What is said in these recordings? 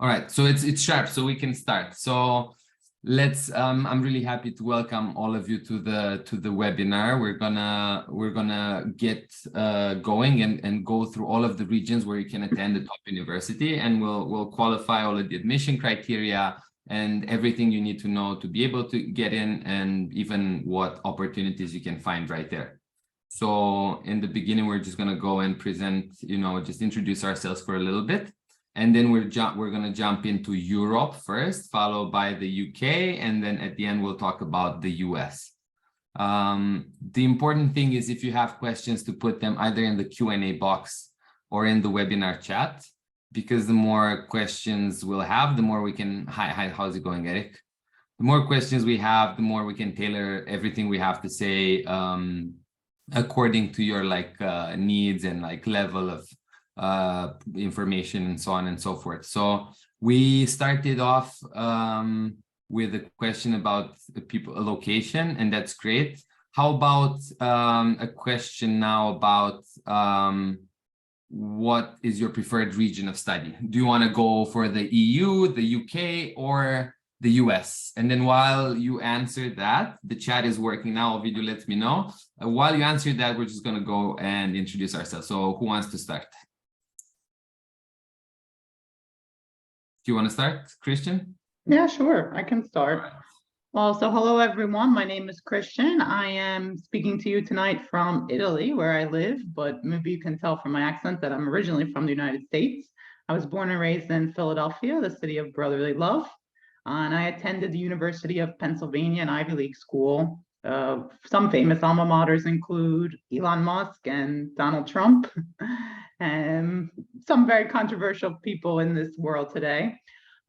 All right, so it's sharp, so we can start. So let's I'm really happy to welcome all of you to the webinar. We're gonna get going and go through all of the regions where you can attend the top university, and we'll qualify all of the admission criteria and everything you need to know to be able to get in, and even what opportunities you can find right there. So in the beginning, we're just gonna go and present, just introduce ourselves for a little bit. And then we're going to jump into Europe first, followed by the UK, and then at the end we'll talk about the US. The important thing is, if you have questions, to put them either in the Q&A box or in the webinar chat, because the more questions we'll have, the more we can. Hi, how's it going, Eric? The more questions we have, the more we can tailor everything we have to say according to your needs and level of information and so on and so forth. So we started off with a question about a location, and that's great. How about a question now about what is your preferred region of study? Do you want to go for the EU, the UK, or the US? And then while you answer that, the chat is working now. Ovidiu, let me know. While you answer that, we're just going to go and introduce ourselves. So who wants to start? Do you want to start, Christian? Yeah, sure. I can start. Well, so hello, everyone. My name is Christian. I am speaking to you tonight from Italy, where I live, but maybe you can tell from my accent that I'm originally from the United States. I was born and raised in Philadelphia, the city of brotherly love, and I attended the University of Pennsylvania, an Ivy League school. Some famous alma maters include Elon Musk and Donald Trump, and some very controversial people in this world today.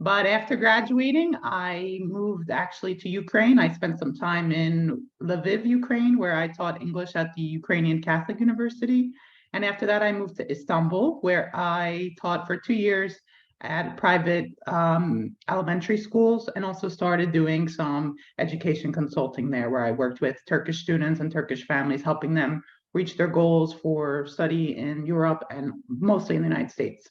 But after graduating, I moved actually to Ukraine. I spent some time in Lviv, Ukraine, where I taught English at the Ukrainian Catholic University. And after that, I moved to Istanbul, where I taught for 2 years at private elementary schools, and also started doing some education consulting there, where I worked with Turkish students and Turkish families, helping them reach their goals for study in Europe and mostly in the United States.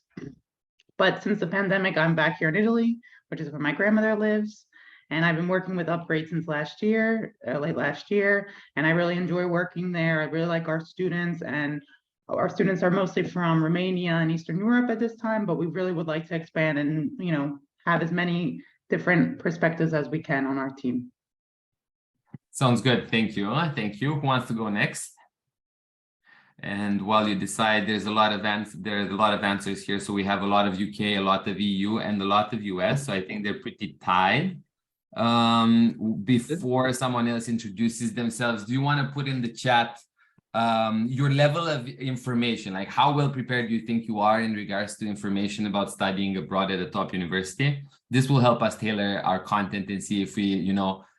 But since the pandemic, I'm back here in Italy, which is where my grandmother lives. And I've been working with Upgrade since last year, late last year. And I really enjoy working there. I really like our students, and our students are mostly from Romania and Eastern Europe at this time, but we really would like to expand and, have as many different perspectives as we can on our team. Sounds good. Thank you. Thank you. Who wants to go next? And while you decide, there's a lot of answers here. So we have a lot of UK, a lot of EU, and a lot of US. So I think they're pretty tied. Before someone else introduces themselves, do you want to put in the chat your level of information? Like, how well prepared do you think you are in regards to information about studying abroad at a top university? This will help us tailor our content and see if we,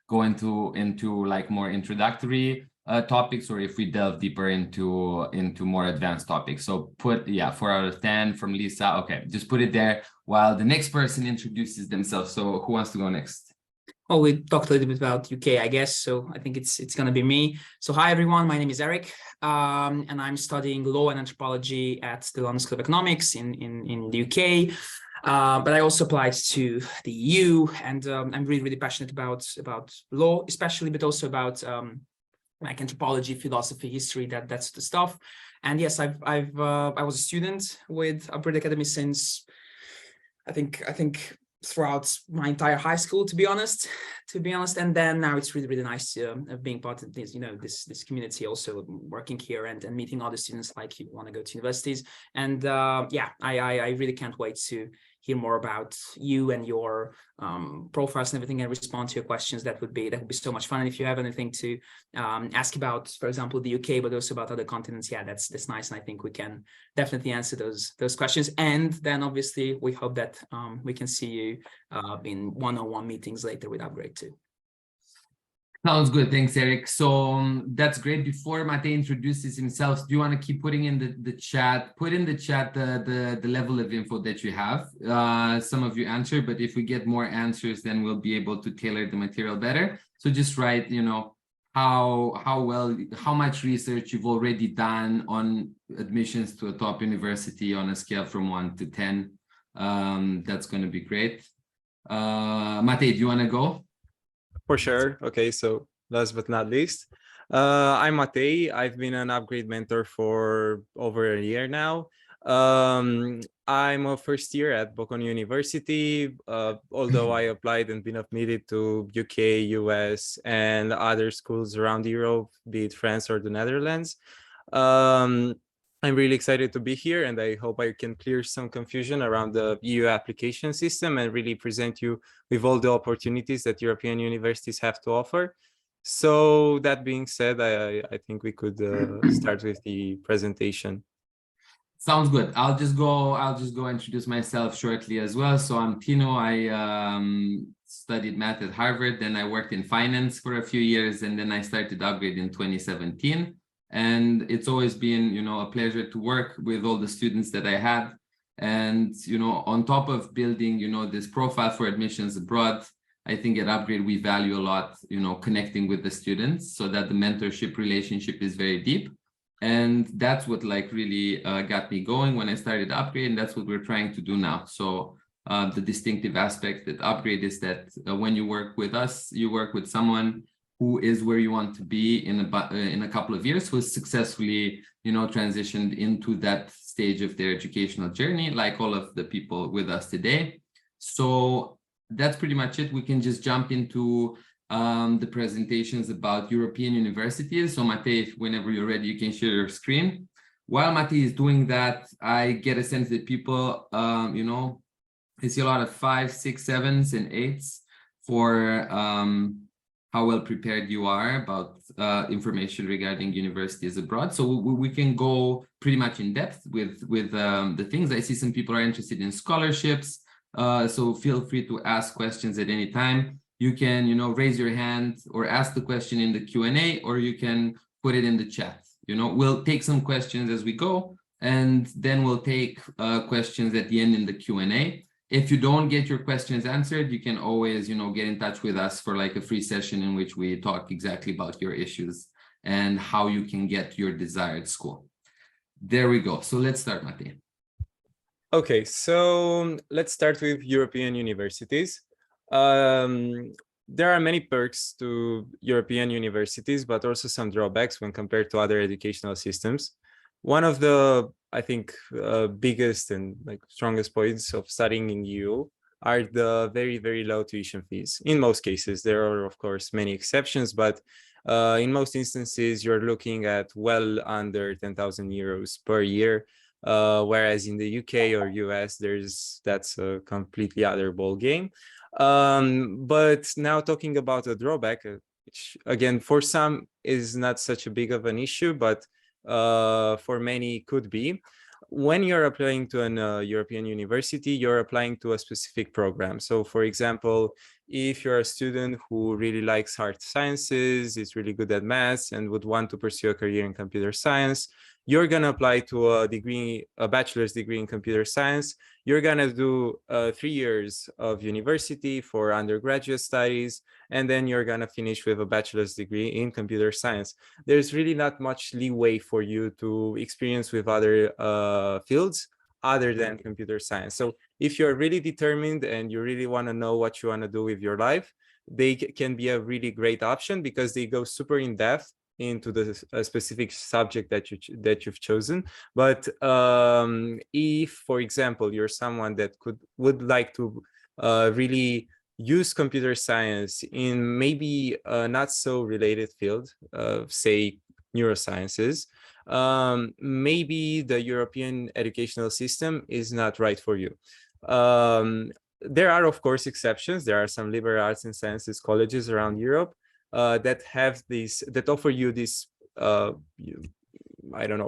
go into like more introductory topics, or if we delve deeper into more advanced topics. So put 4 out of 10 from Lisa. Okay, just put it there while the next person introduces themselves. So who wants to go next? Well, we talked a little bit about UK, I guess, so I think it's going to be me. So hi, everyone. My name is Eric, and I'm studying law and anthropology at the London School of Economics in the UK. But I also applied to the EU, and I'm really passionate about law, especially, but also about like anthropology, philosophy, history, that's the stuff. And yes, I was a student with Upgrade Academy since I think throughout my entire high school, to be honest. And then now it's really nice being part of this, this community, also working here and meeting other students like you want to go to universities. And I really can't wait to hear more about you and your profiles and everything, and respond to your questions. That would be so much fun. And if you have anything to ask about, for example, the UK, but also about other continents, that's nice. And I think we can definitely answer those questions. And then obviously we hope that we can see you in one-on-one meetings later with Upgrade too. Sounds good. Thanks, Eric. So that's great. Before Mate introduces himself, do you want to keep putting in the chat? Put in the chat the level of info that you have. Some of you answer, but if we get more answers, then we'll be able to tailor the material better. So just write, how much research you've already done on admissions to a top university on a scale from 1 to 10. That's going to be great. Matej, do you want to go? For sure. Okay, so last but not least, I'm Matej. I've been an upgrade mentor for over a year now. I'm a first year at Bocconi University, although I applied and been admitted to UK, US, and other schools around Europe, be it France or the Netherlands. I'm really excited to be here, and I hope I can clear some confusion around the EU application system and really present you with all the opportunities that European universities have to offer. So that being said, I think we could start with the presentation. Sounds good. I'll just go introduce myself shortly as well. So I'm Tino. I studied math at Harvard, then I worked in finance for a few years, and then I started Upgrade in 2017. And it's always been, a pleasure to work with all the students that I had. And, on top of building, this profile for admissions abroad, I think at Upgrade, we value a lot, connecting with the students so that the mentorship relationship is very deep. And that's what really got me going when I started Upgrade, and that's what we're trying to do now. So the distinctive aspect at Upgrade is that when you work with us, you work with someone who is where you want to be in a couple of years, who has successfully, transitioned into that stage of their educational journey, like all of the people with us today. So that's pretty much it. We can just jump into the presentations about European universities. So Matej, whenever you're ready, you can share your screen. While Matej is doing that, I get a sense that people, I see a lot of 5, 6, 7s, and 8s for how well prepared you are about information regarding universities abroad. So we can go pretty much in depth with the things. I see some people are interested in scholarships. So feel free to ask questions at any time. You can, raise your hand or ask the question in the Q&A, or you can put it in the chat. We'll take some questions as we go, and then we'll take questions at the end in the Q&A. If you don't get your questions answered, you can always, get in touch with us for like a free session in which we talk exactly about your issues and how you can get your desired school. There we go. So let's start, Matej. Okay, so let's start with European universities. There are many perks to European universities, but also some drawbacks when compared to other educational systems. One of the, I think, biggest and strongest points of studying in EU are the very, very low tuition fees. In most cases, there are, of course, many exceptions, but in most instances, you're looking at well under 10,000 euros per year. Whereas in the UK or US, that's a completely other ball game. But now talking about a drawback, which again, for some is not such a big of an issue, but for many could be. When you're applying to an European university, you're applying to a specific program. So for example, if you're a student who really likes hard sciences, is really good at maths, and would want to pursue a career in computer science, you're going to apply to a bachelor's degree in computer science. You're going to do 3 years of university for undergraduate studies, and then you're going to finish with a bachelor's degree in computer science. There's really not much leeway for you to experience with other fields other than computer science. So if you're really determined and you really want to know what you want to do with your life, they can be a really great option because they go super in depth into the specific subject that you've chosen. But if, for example, you're someone that would like to really use computer science in maybe a not so related field, say neurosciences, maybe the European educational system is not right for you. There are, of course, exceptions. There are some liberal arts and sciences colleges around Europe that offer you this,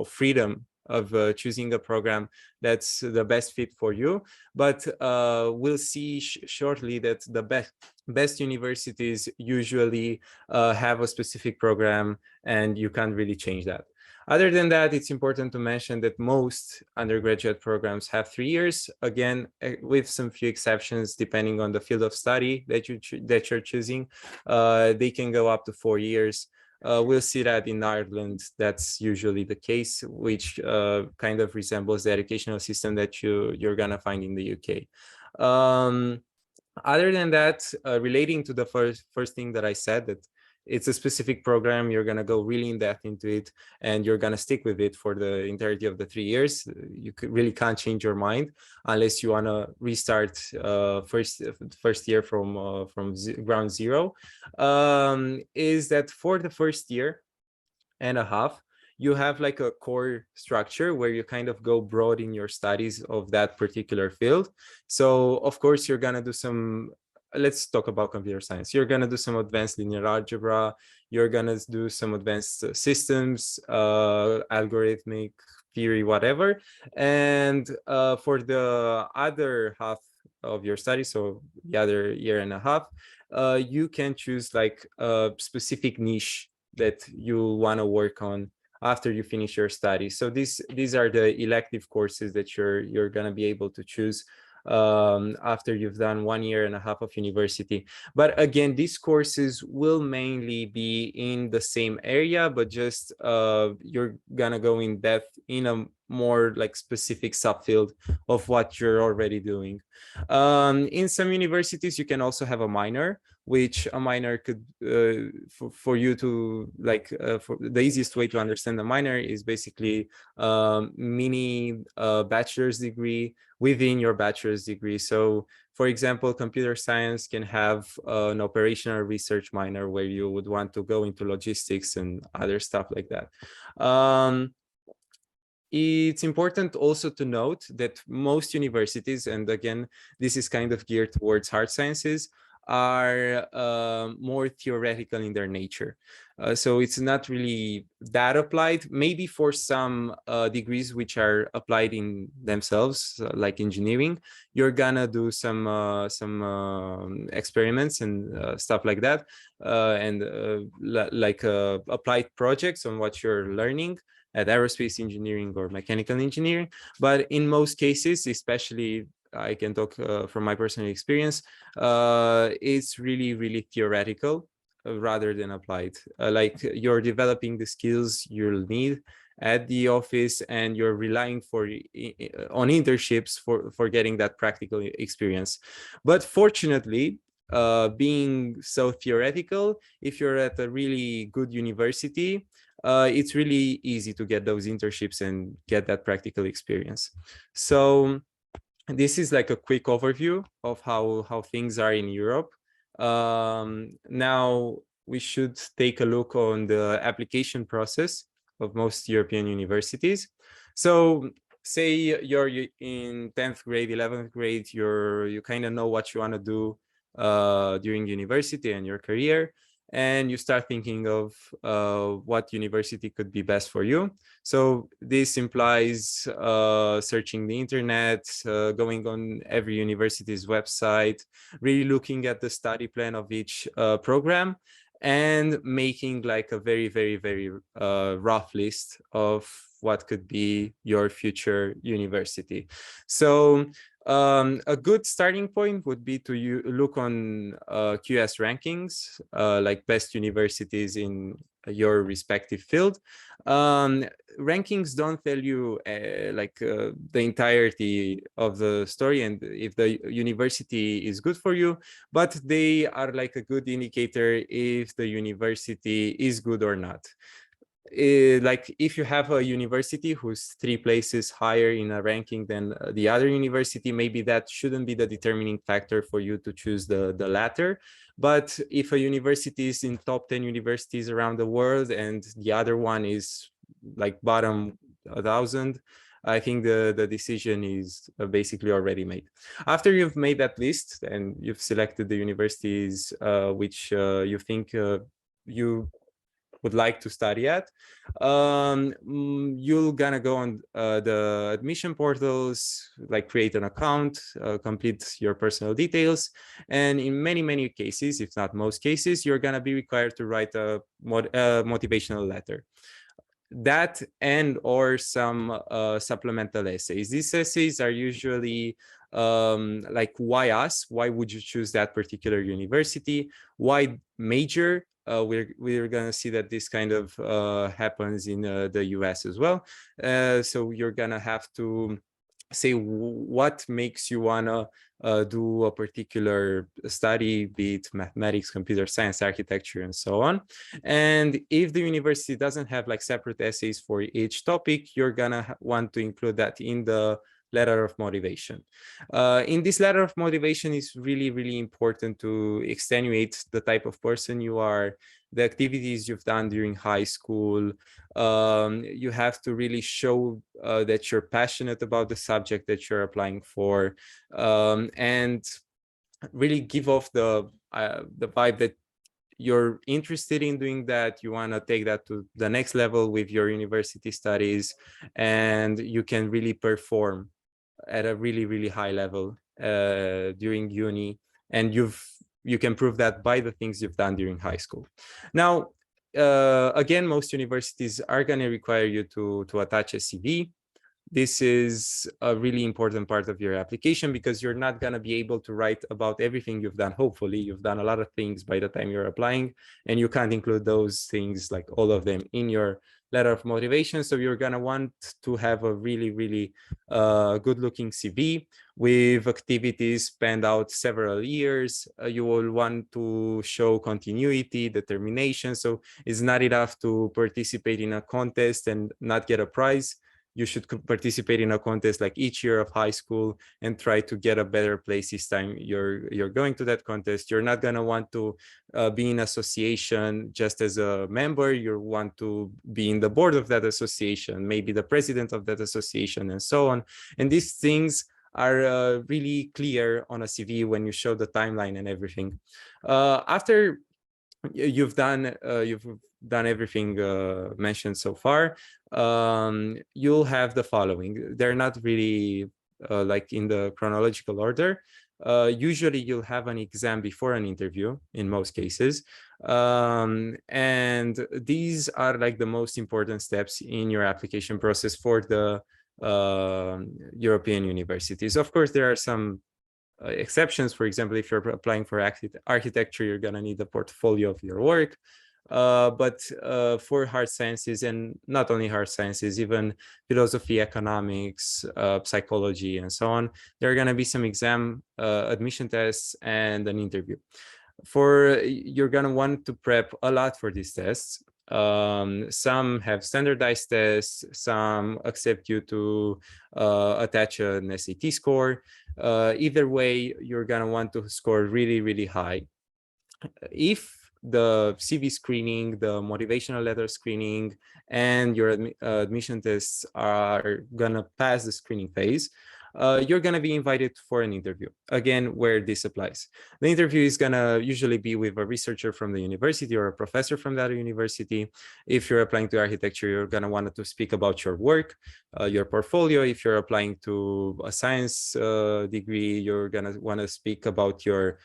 freedom of choosing a program that's the best fit for you. But we'll see shortly that the best universities usually have a specific program, and you can't really change that. Other than that, it's important to mention that most undergraduate programs have 3 years, again, with some few exceptions, depending on the field of study that you're choosing. They can go up to 4 years. We'll see that in Ireland, that's usually the case, which kind of resembles the educational system that you're gonna find in the UK. Other than that, relating to the first thing that I said, that it's a specific program, you're going to go really in depth into it, and you're going to stick with it for the entirety of the 3 years. You really can't change your mind unless you want to restart first year from ground zero. Is that for the first year and a half, you have like a core structure where you kind of go broad in your studies of that particular field. So of course, you're going to do some, let's talk about computer science. You're going to do some advanced linear algebra. You're going to do some advanced systems, algorithmic theory, whatever. And for the other half of your study, so the other year and a half, you can choose like a specific niche that you want to work on after you finish your study. So these are the elective courses that you're going to be able to choose after you've done 1 year and a half of university. But again, these courses will mainly be in the same area, but just you're gonna go in depth in a more like specific subfield of what you're already doing. In some universities, you can also have a minor, which a minor could for you to like for the easiest way to understand the minor is basically mini bachelor's degree within your bachelor's degree. So for example, computer science can have an operational research minor where you would want to go into logistics and other stuff like that. It's important also to note that most universities, and again, this is kind of geared towards hard sciences, are more theoretical in their nature. So it's not really that applied, maybe for some degrees which are applied in themselves, like engineering. You're gonna do some experiments and stuff like that, and like applied projects on what you're learning at aerospace engineering or mechanical engineering. But in most cases, especially I can talk from my personal experience, it's really, really theoretical rather than applied. Like you're developing the skills you'll need at the office, and you're relying on internships for getting that practical experience. But fortunately, being so theoretical, if you're at a really good university, it's really easy to get those internships and get that practical experience. So this is like a quick overview of how things are in Europe. Now we should take a look on the application process of most European universities. So say you're in 10th grade, 11th grade, you kind of know what you want to do during university and your career, and you start thinking of what university could be best for you. So this implies searching the internet, going on every university's website, really looking at the study plan of each program, and making like a very, very, very rough list of what could be your future university. So a good starting point would be to look on QS rankings, like best universities in your respective field. Rankings don't tell you the entirety of the story and if the university is good for you, but they are like a good indicator if the university is good or not. Like if you have a university who's 3 places higher in a ranking than the other university, maybe that shouldn't be the determining factor for you to choose the latter. But if a university is in top 10 universities around the world and the other one is like bottom 1,000, I think the decision is basically already made. After you've made that list and you've selected the universities which you think you would like to study at, you're gonna go on the admission portals, like create an account, complete your personal details, and in many cases, if not most cases, you're gonna be required to write a motivational letter. That and or some supplemental essays. These essays are usually like why us? Why would you choose that particular university? Why major? We're gonna see that this kind of happens in the US as well. So you're gonna have to say what makes you wanna do a particular study, be it mathematics, computer science, architecture, and so on. And if the university doesn't have like separate essays for each topic, you're gonna want to include that in the letter of motivation. In this letter of motivation, is really, really important to extenuate the type of person you are, the activities you've done during high school. You have to really show that you're passionate about the subject that you're applying for, and really give off the vibe that you're interested in doing that. You want to take that to the next level with your university studies, and you can really perform at a really, really high level during uni, and you can prove that by the things you've done during high school. Now, again, most universities are going to require you to attach a CV. This is a really important part of your application, because you're not going to be able to write about everything you've done. Hopefully, you've done a lot of things by the time you're applying, and you can't include those things, like all of them, in your letter of motivation. So you're going to want to have a really, really good looking CV with activities spanned out several years. You will want to show continuity, determination. So it's not enough to participate in a contest and not get a prize. You should participate in a contest like each year of high school and try to get a better place each time you're going to that contest. You're not going to want to be in association just as a member. You want to be in the board of that association, maybe the president of that association, and so on. And these things are really clear on a CV when you show the timeline and everything. After you've done everything mentioned so far, you'll have the following. They're not really like in the chronological order. Usually you'll have an exam before an interview in most cases. And these are like the most important steps in your application process for the European universities. Of course, there are some exceptions. For example, if you're applying for architecture, you're going to need a portfolio of your work. But for hard sciences, and not only hard sciences, even philosophy, economics, psychology, and so on, there are going to be some exam admission tests and an interview. You're going to want to prep a lot for these tests. Some have standardized tests, some accept you to attach an SAT score. Either way, you're going to want to score really, really high. If the CV screening, the motivational letter screening, and your admission tests are going to pass the screening phase, you're going to be invited for an interview, again, where this applies. The interview is going to usually be with a researcher from the university or a professor from that university. If you're applying to architecture, you're going to want to speak about your work, your portfolio. If you're applying to a science degree, you're going to want to speak about your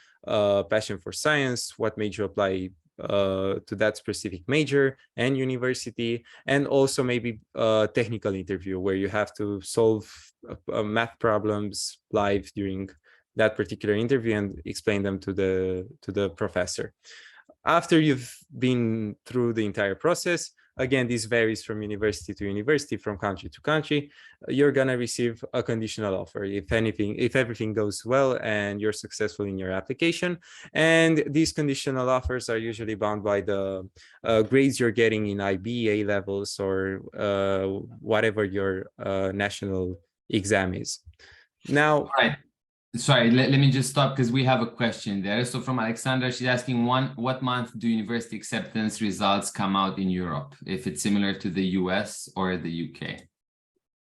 passion for science, what made you apply to that specific major and university, and also maybe a technical interview where you have to solve math problems live during that particular interview and explain them to the professor. After you've been through the entire process, again, this varies from university to university, from country to country, you're going to receive a conditional offer, if everything goes well and you're successful in your application. And these conditional offers are usually bound by the grades you're getting in IB, A levels, or whatever your national exam is. Now, right. Sorry, let me just stop because we have a question there. So from Alexandra, she's asking, what month do university acceptance results come out in Europe, if it's similar to the US or the UK?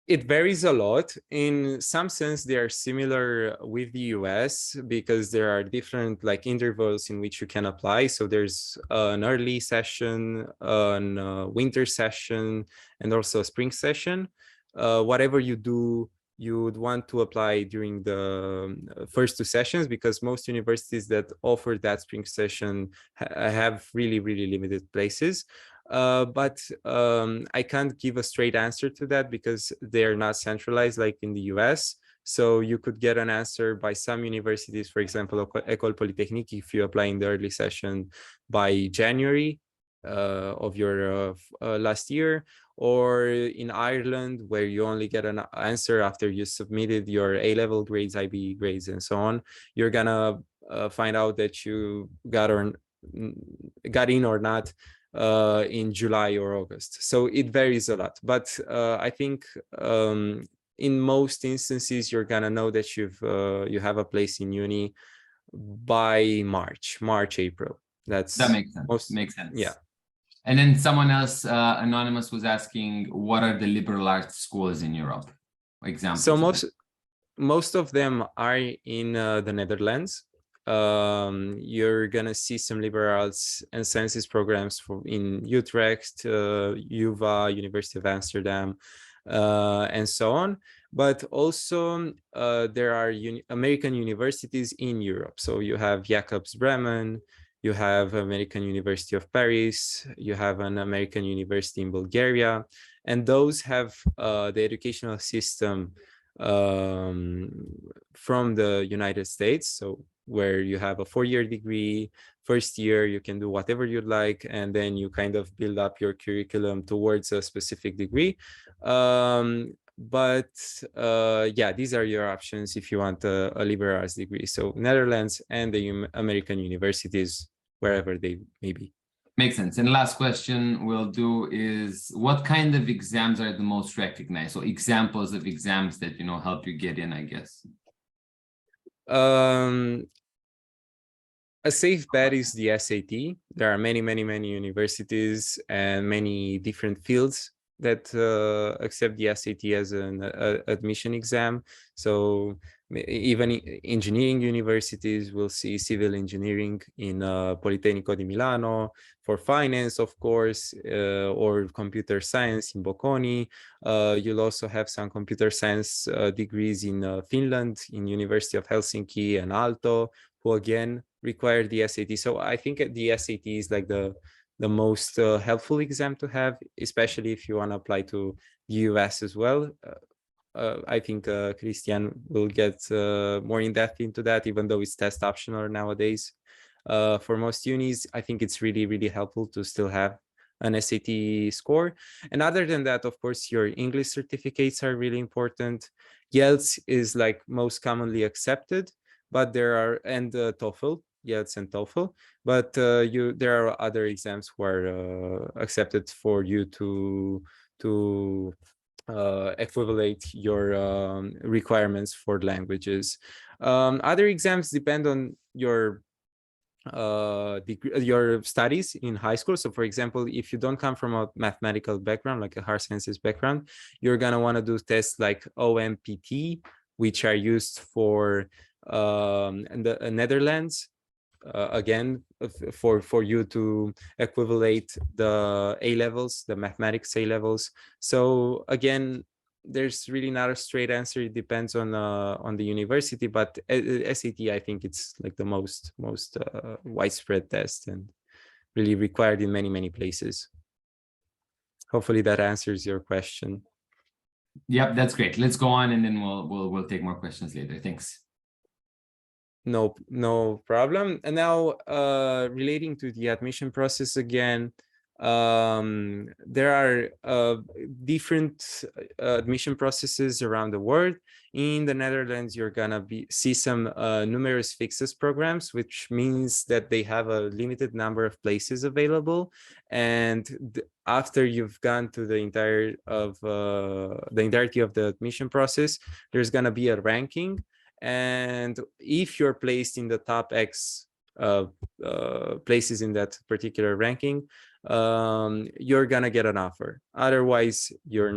It varies a lot. In some sense, they are similar with the US because there are different like intervals in which you can apply. So there's an early session, a winter session, and also a spring session. Whatever you do, you would want to apply during the first two sessions, because most universities that offer that spring session have really, really limited places. But I can't give a straight answer to that because they're not centralized like in the US. So you could get an answer by some universities, for example, École Polytechnique, if you apply in the early session by January of your last year, or in Ireland, where you only get an answer after you submitted your A-level grades, IB grades, and so on. You're gonna find out that you got in or not in July or August. So it varies a lot. But I think in most instances, you're gonna know that you have a place in uni by March, April. That makes sense. Makes sense. Yeah. And then someone else, anonymous, was asking, what are the liberal arts schools in Europe? Examples. So most of them are in the Netherlands. You're gonna see some liberal arts and sciences programs in Utrecht, UvA, University of Amsterdam, and so on. But also there are American universities in Europe. So you have Jacobs Bremen, you have American University of Paris, you have an American university in Bulgaria, and those have the educational system from the United States. So where you have a 4-year degree, first year you can do whatever you'd like, and then you kind of build up your curriculum towards a specific degree. But yeah, these are your options if you want a liberal arts degree. So Netherlands and the American universities, wherever they may be. Makes sense. And last question we'll do is, what kind of exams are the most recognized? So examples of exams that, help you get in, I guess. A safe bet is the SAT. There are many universities and many different fields that accept the SAT as an admission exam. So even engineering universities will see civil engineering in Politecnico di Milano, for finance, of course, or computer science in Bocconi. You'll also have some computer science degrees in Finland, in University of Helsinki and Aalto, who again require the SAT. So I think the SAT is like the most helpful exam to have, especially if you want to apply to the US as well. I think Christian will get more in depth into that, even though it's test optional nowadays. For most unis, I think it's really helpful to still have an SAT score. And other than that, of course, your English certificates are really important. IELTS is like most commonly accepted, but there are, and TOEFL, IELTS and TOEFL, but there are other exams who are accepted for you to equivalent your requirements for languages. Other exams depend on your your studies in high school. So for example, if you don't come from a mathematical background, like a hard sciences background, you're gonna want to do tests like OMPT, which are used for in the Netherlands, again, for you to equivalent the A levels, the mathematics A levels. So again, there's really not a straight answer. It depends on the university, but SAT, I think it's like the most widespread test and really required in many places. Hopefully that answers your question. Yep, that's great. Let's go on, and then we'll take more questions later. Thanks. No problem. And now relating to the admission process again, there are different admission processes around the world. In the Netherlands, you're gonna see some numerus fixus programs, which means that they have a limited number of places available. And after you've gone to the entirety of the admission process, there's gonna be a ranking. And if you're placed in the top X places in that particular ranking, you're gonna get an offer. Otherwise, you will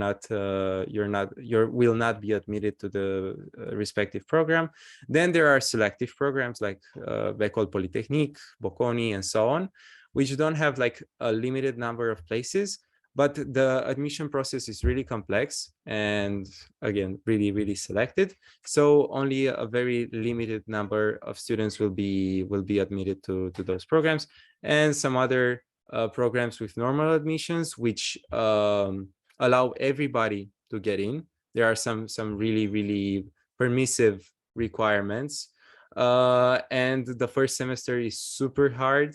not be admitted to the respective program. Then there are selective programs like École Polytechnique, Bocconi, and so on, which don't have like a limited number of places. But the admission process is really complex and again, really selected. So only a very limited number of students will be admitted to those programs, and some other programs with normal admissions, which allow everybody to get in. There are some really permissive requirements. And the first semester is super hard.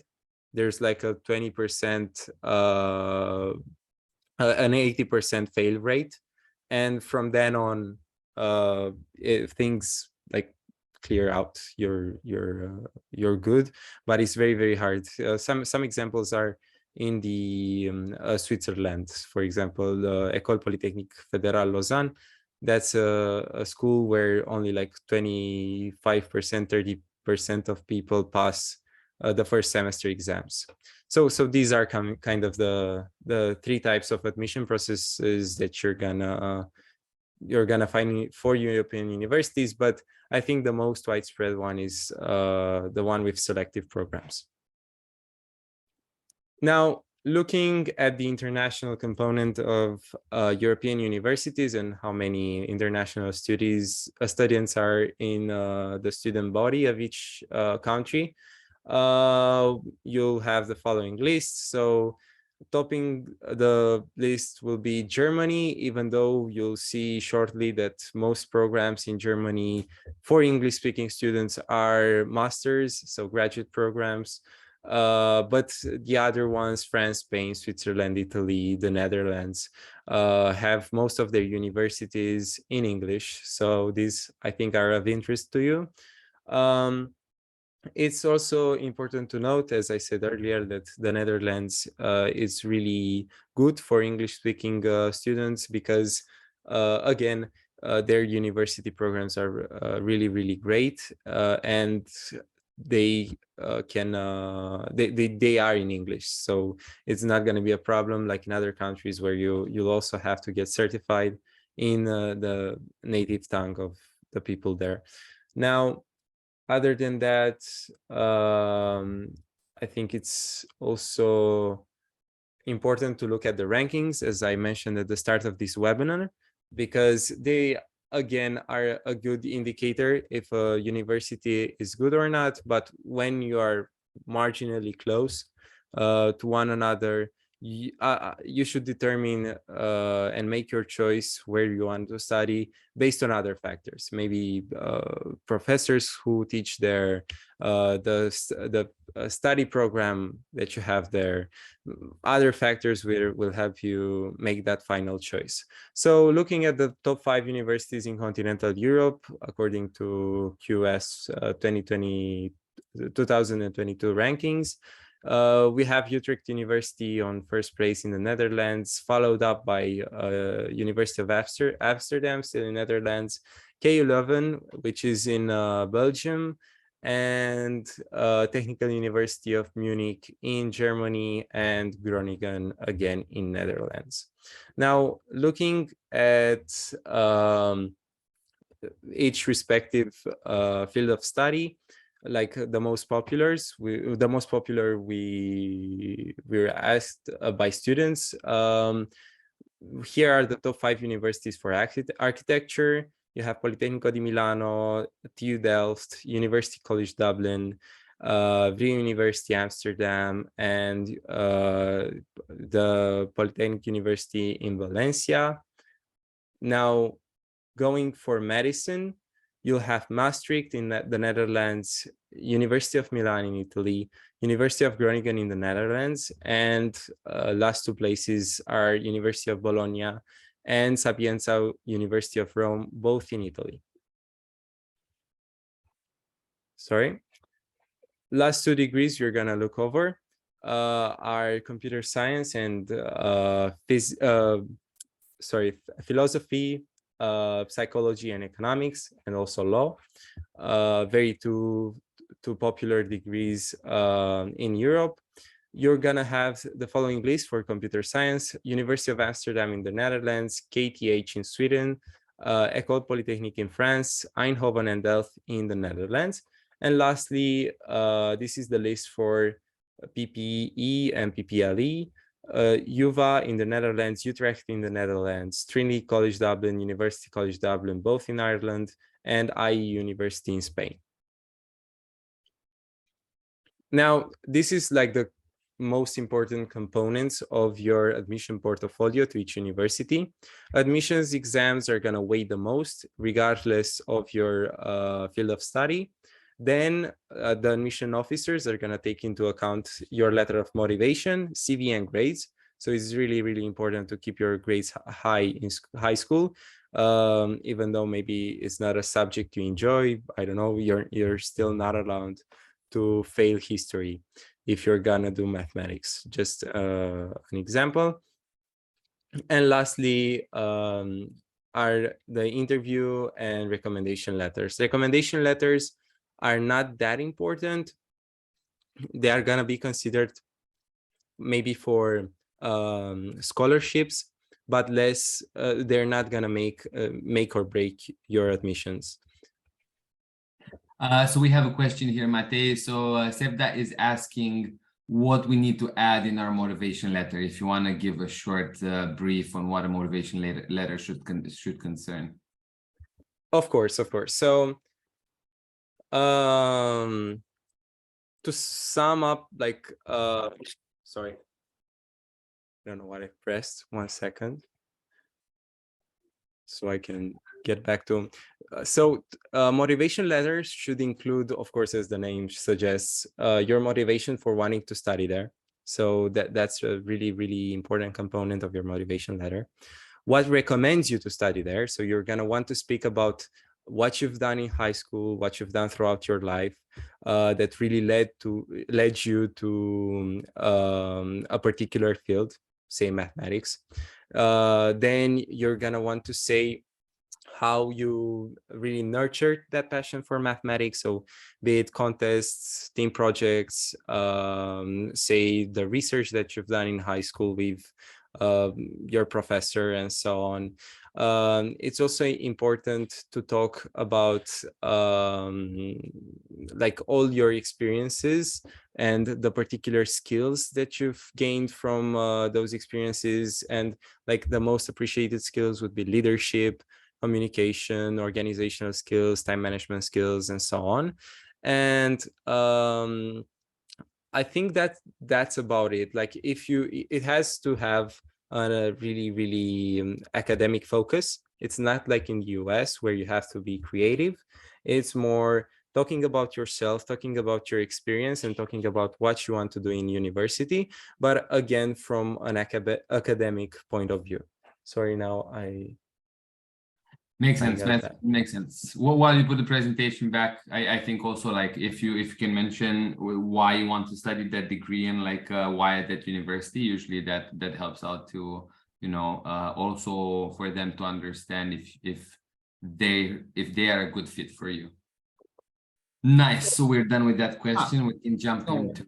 There's like a 20%, an 80% fail rate. And from then on, if things like clear out, you're good, but it's very, very hard. Some examples are in the Switzerland, for example, École Polytechnique Fédérale Lausanne. That's a school where only like 25%, 30% of people pass the first semester exams. So these are kind of the three types of admission processes that you're gonna find for European universities, but I think the most widespread one is the one with selective programs. Now, looking at the international component of European universities and how many international students are in the student body of each country, you'll have the following list. So topping the list will be Germany, even though you'll see shortly that most programs in Germany for English-speaking students are masters, so graduate programs. But the other ones, France, Spain, Switzerland, Italy, the Netherlands, have most of their universities in English. So these, I think, are of interest to you. It's also important to note, as I said earlier, that the Netherlands is really good for English-speaking students because, again, their university programs are really, really great, and they they are in English, so it's not going to be a problem like in other countries where you'll also have to get certified in the native tongue of the people there. Now, other than that, I think it's also important to look at the rankings, as I mentioned at the start of this webinar, because they, again, are a good indicator if a university is good or not. But when you are marginally close to one another, you should determine and make your choice where you want to study based on other factors, maybe professors who teach there, the study program that you have there. Other factors will help you make that final choice. So looking at the top 5 universities in continental Europe, according to QS 2022 rankings, we have Utrecht University on first place in the Netherlands, followed up by University of Amsterdam, still in Netherlands, KU Leuven, which is in Belgium, and Technical University of Munich in Germany, and Groningen again in Netherlands. Now, looking at each respective field of study, like the most popular we were asked by students. Here are the top 5 universities for architecture. You have Politecnico di Milano, TU Delft, University College Dublin, Vrije University Amsterdam, and the Polytechnic University in Valencia. Now, going for medicine, you'll have Maastricht in the Netherlands, University of Milan in Italy, University of Groningen in the Netherlands, and last 2 places are University of Bologna and Sapienza University of Rome, both in Italy. Sorry. Last 2 degrees you're gonna look over are computer science and philosophy, psychology and economics, and also law. Very two popular degrees in Europe. You're gonna have the following list for computer science: University of Amsterdam in the Netherlands, KTH in Sweden, École Polytechnique in France, Eindhoven and Delft in the Netherlands. And lastly, this is the list for PPE and PPLE. UvA in the Netherlands, Utrecht in the Netherlands, Trinity College Dublin, University College Dublin, both in Ireland, and IE University in Spain. Now, this is like the most important components of your admission portfolio to each university. Admissions exams are going to weigh the most, regardless of your field of study. Then the admission officers are going to take into account your letter of motivation, CV, and grades. So it's really, really important to keep your grades high in high school, even though maybe it's not a subject you enjoy. I don't know, you're still not allowed to fail history if you're gonna do mathematics. Just an example. And lastly, are the interview and recommendation letters. Recommendation letters are not that important. They are gonna be considered maybe for scholarships, but less. They're not gonna make or break your admissions. So we have a question here, Matej. So Sevda is asking what we need to add in our motivation letter. If you want to give a short brief on what a motivation letter should concern. Of course. So to sum up, like sorry, I don't know what I pressed. 1 second, so I can get back to. Motivation letters should include, of course, as the name suggests, your motivation for wanting to study there. So that's a really, really important component of your motivation letter. What recommends you to study there? So you're gonna want to speak about what you've done in high school, what you've done throughout your life, that really led you to a particular field, say mathematics. Then you're gonna want to say how you really nurtured that passion for mathematics. So be it contests, team projects, say the research that you've done in high school with your professor and so on. It's also important to talk about like all your experiences and the particular skills that you've gained from those experiences. And like the most appreciated skills would be leadership, communication, organizational skills, time management skills, and so on. And I think that's about it. Like it has to have a really, really academic focus. It's not like in the US where you have to be creative. It's more talking about yourself, talking about your experience, and talking about what you want to do in university, but again, from an academic point of view. Sorry, now Makes sense. Makes sense. While you put the presentation back, I think also like if you can mention why you want to study that degree and like why at that university, usually that helps out to, you know, also for them to understand if they are a good fit for you. Nice. So we're done with that question. We can jump into.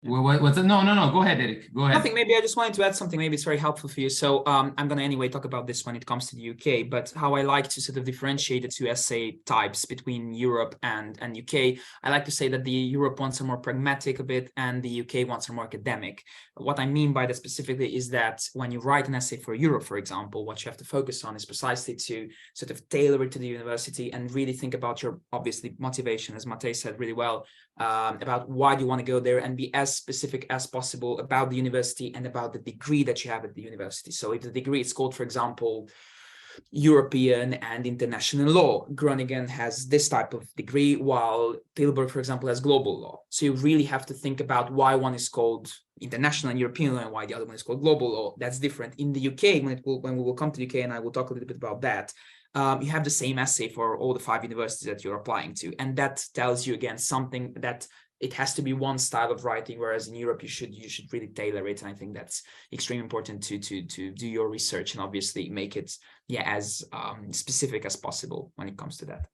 What's no, go ahead, Eric, go ahead. Nothing, maybe I just wanted to add something, maybe it's very helpful for you. So I'm going to anyway talk about this when it comes to the UK, but how I like to sort of differentiate the two essay types between Europe and UK. I like to say that the Europe ones are more pragmatic a bit and the UK ones are more academic. What I mean by that specifically is that when you write an essay for Europe, for example, what you have to focus on is precisely to sort of tailor it to the university and really think about your, obviously, motivation, as Matej said really well, about why do you want to go there, and be as specific as possible about the university and about the degree that you have at the university. So if the degree is called, for example, European and International Law, Groningen has this type of degree, while Tilburg, for example, has Global Law. So you really have to think about why one is called International and European Law and why the other one is called Global Law. That's different. In the UK, when we will come to the UK, and I will talk a little bit about that, you have the same essay for all the 5 universities that you're applying to. And that tells you, again, something that it has to be one style of writing, whereas in Europe you should really tailor it. And I think that's extremely important to do your research and obviously make it as specific as possible when it comes to that.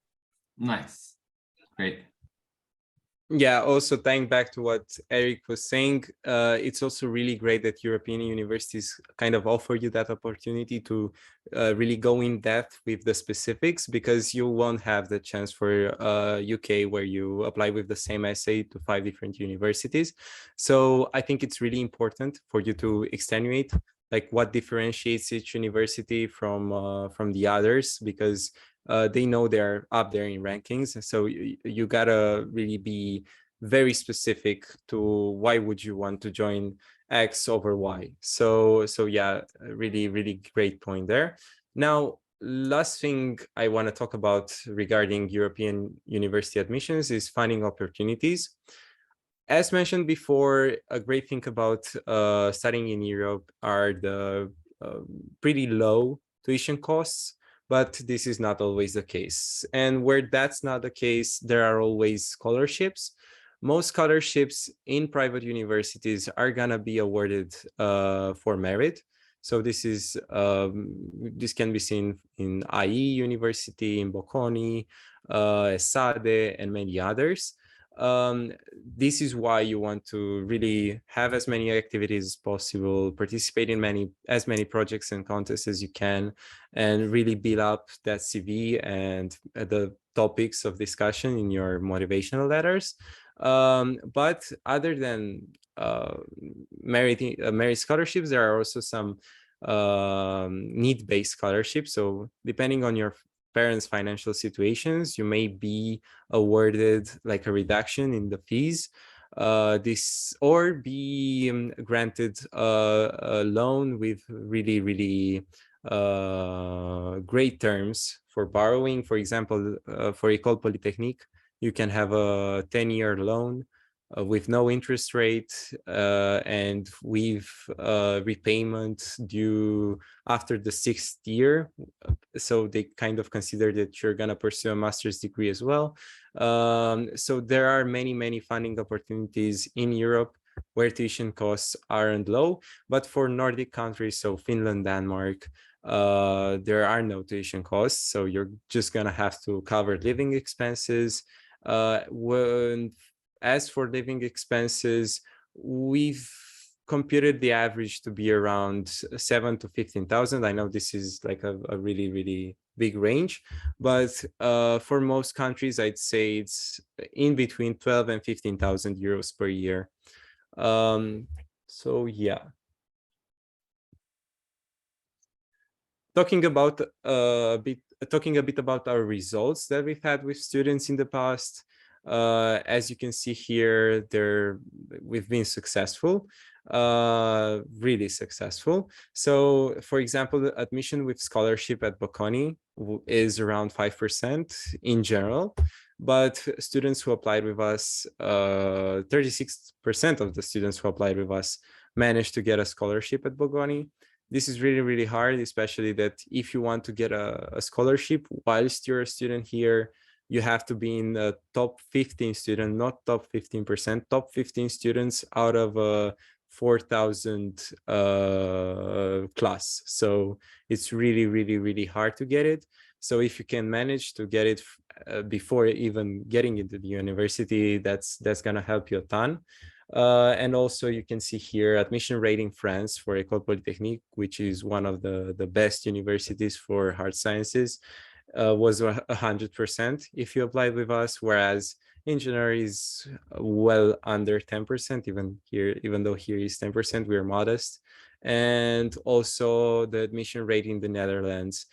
Nice, great. Yeah, also tying back to what Eric was saying, it's also really great that European universities kind of offer you that opportunity to really go in depth with the specifics, because you won't have the chance for UK where you apply with the same essay to 5 different universities. So I think it's really important for you to extenuate like what differentiates each university from the others, because they know they're up there in rankings. So you gotta really be very specific to why would you want to join X over Y. So yeah, really, really great point there. Now, last thing I want to talk about regarding European university admissions is finding opportunities. As mentioned before, a great thing about studying in Europe are the pretty low tuition costs, but this is not always the case. And where that's not the case, there are always scholarships. Most scholarships in private universities are gonna be awarded for merit. So this is this can be seen in IE University, in Bocconi, ESSADE, and many others. This is why you want to really have as many activities as possible, participate in as many projects and contests as you can, and really build up that CV and the topics of discussion in your motivational letters. But other than merit scholarships, there are also some need-based scholarships. So depending on your parents' financial situations, you may be awarded like a reduction in the fees, or be granted a loan with really, really great terms for borrowing. For example, for École Polytechnique, you can have a 10-year loan with no interest rate and with repayment due after the 6th year. So they kind of consider that you're gonna pursue a master's degree as well. So there are many, many funding opportunities in Europe where tuition costs aren't low, but for Nordic countries, so Finland, Denmark, there are no tuition costs. So you're just gonna have to cover living expenses. As for living expenses, we've computed the average to be around 7,000 to 15,000. I know this is like a really, really big range, but for most countries, I'd say it's in between 12 and 15,000 euros per year. So yeah. Talking a bit about our results that we've had with students in the past. As you can see here, we've been successful, really successful. So for example, the admission with scholarship at Bocconi is around 5% in general, but students who applied with us, 36% of the students who applied with us managed to get a scholarship at Bocconi. This is really, really hard, especially that if you want to get a scholarship whilst you're a student here, you have to be in the top 15 student, not top 15%, top 15 students out of a 4,000 class. So it's really, really, really hard to get it. So if you can manage to get it before even getting into the university, that's gonna help you a ton. And also you can see here admission rate in France for École Polytechnique, which is one of the best universities for hard sciences, was 100% if you applied with us, whereas engineer is well under 10%, even though here is 10%, we're modest. And also the admission rate in the Netherlands,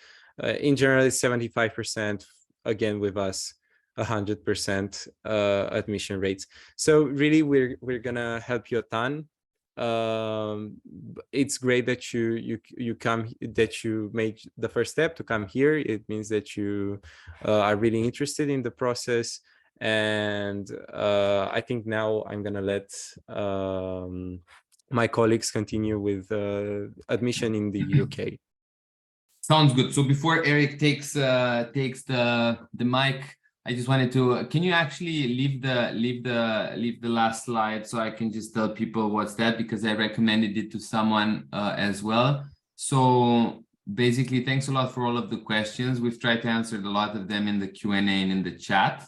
in general, is 75%, again with us, 100% admission rates. So really, we're gonna help you a ton. It's great that you come, that you make the first step to come here. It means that you are really interested in the process. And I think now I'm gonna let my colleagues continue with admission in the UK. Sounds good. So before Eric takes the mic, I just wanted to, can you actually leave the last slide so I can just tell people what's that, because I recommended it to someone as well. So basically, thanks a lot for all of the questions. We've tried to answer a lot of them in the Q&A and in the chat.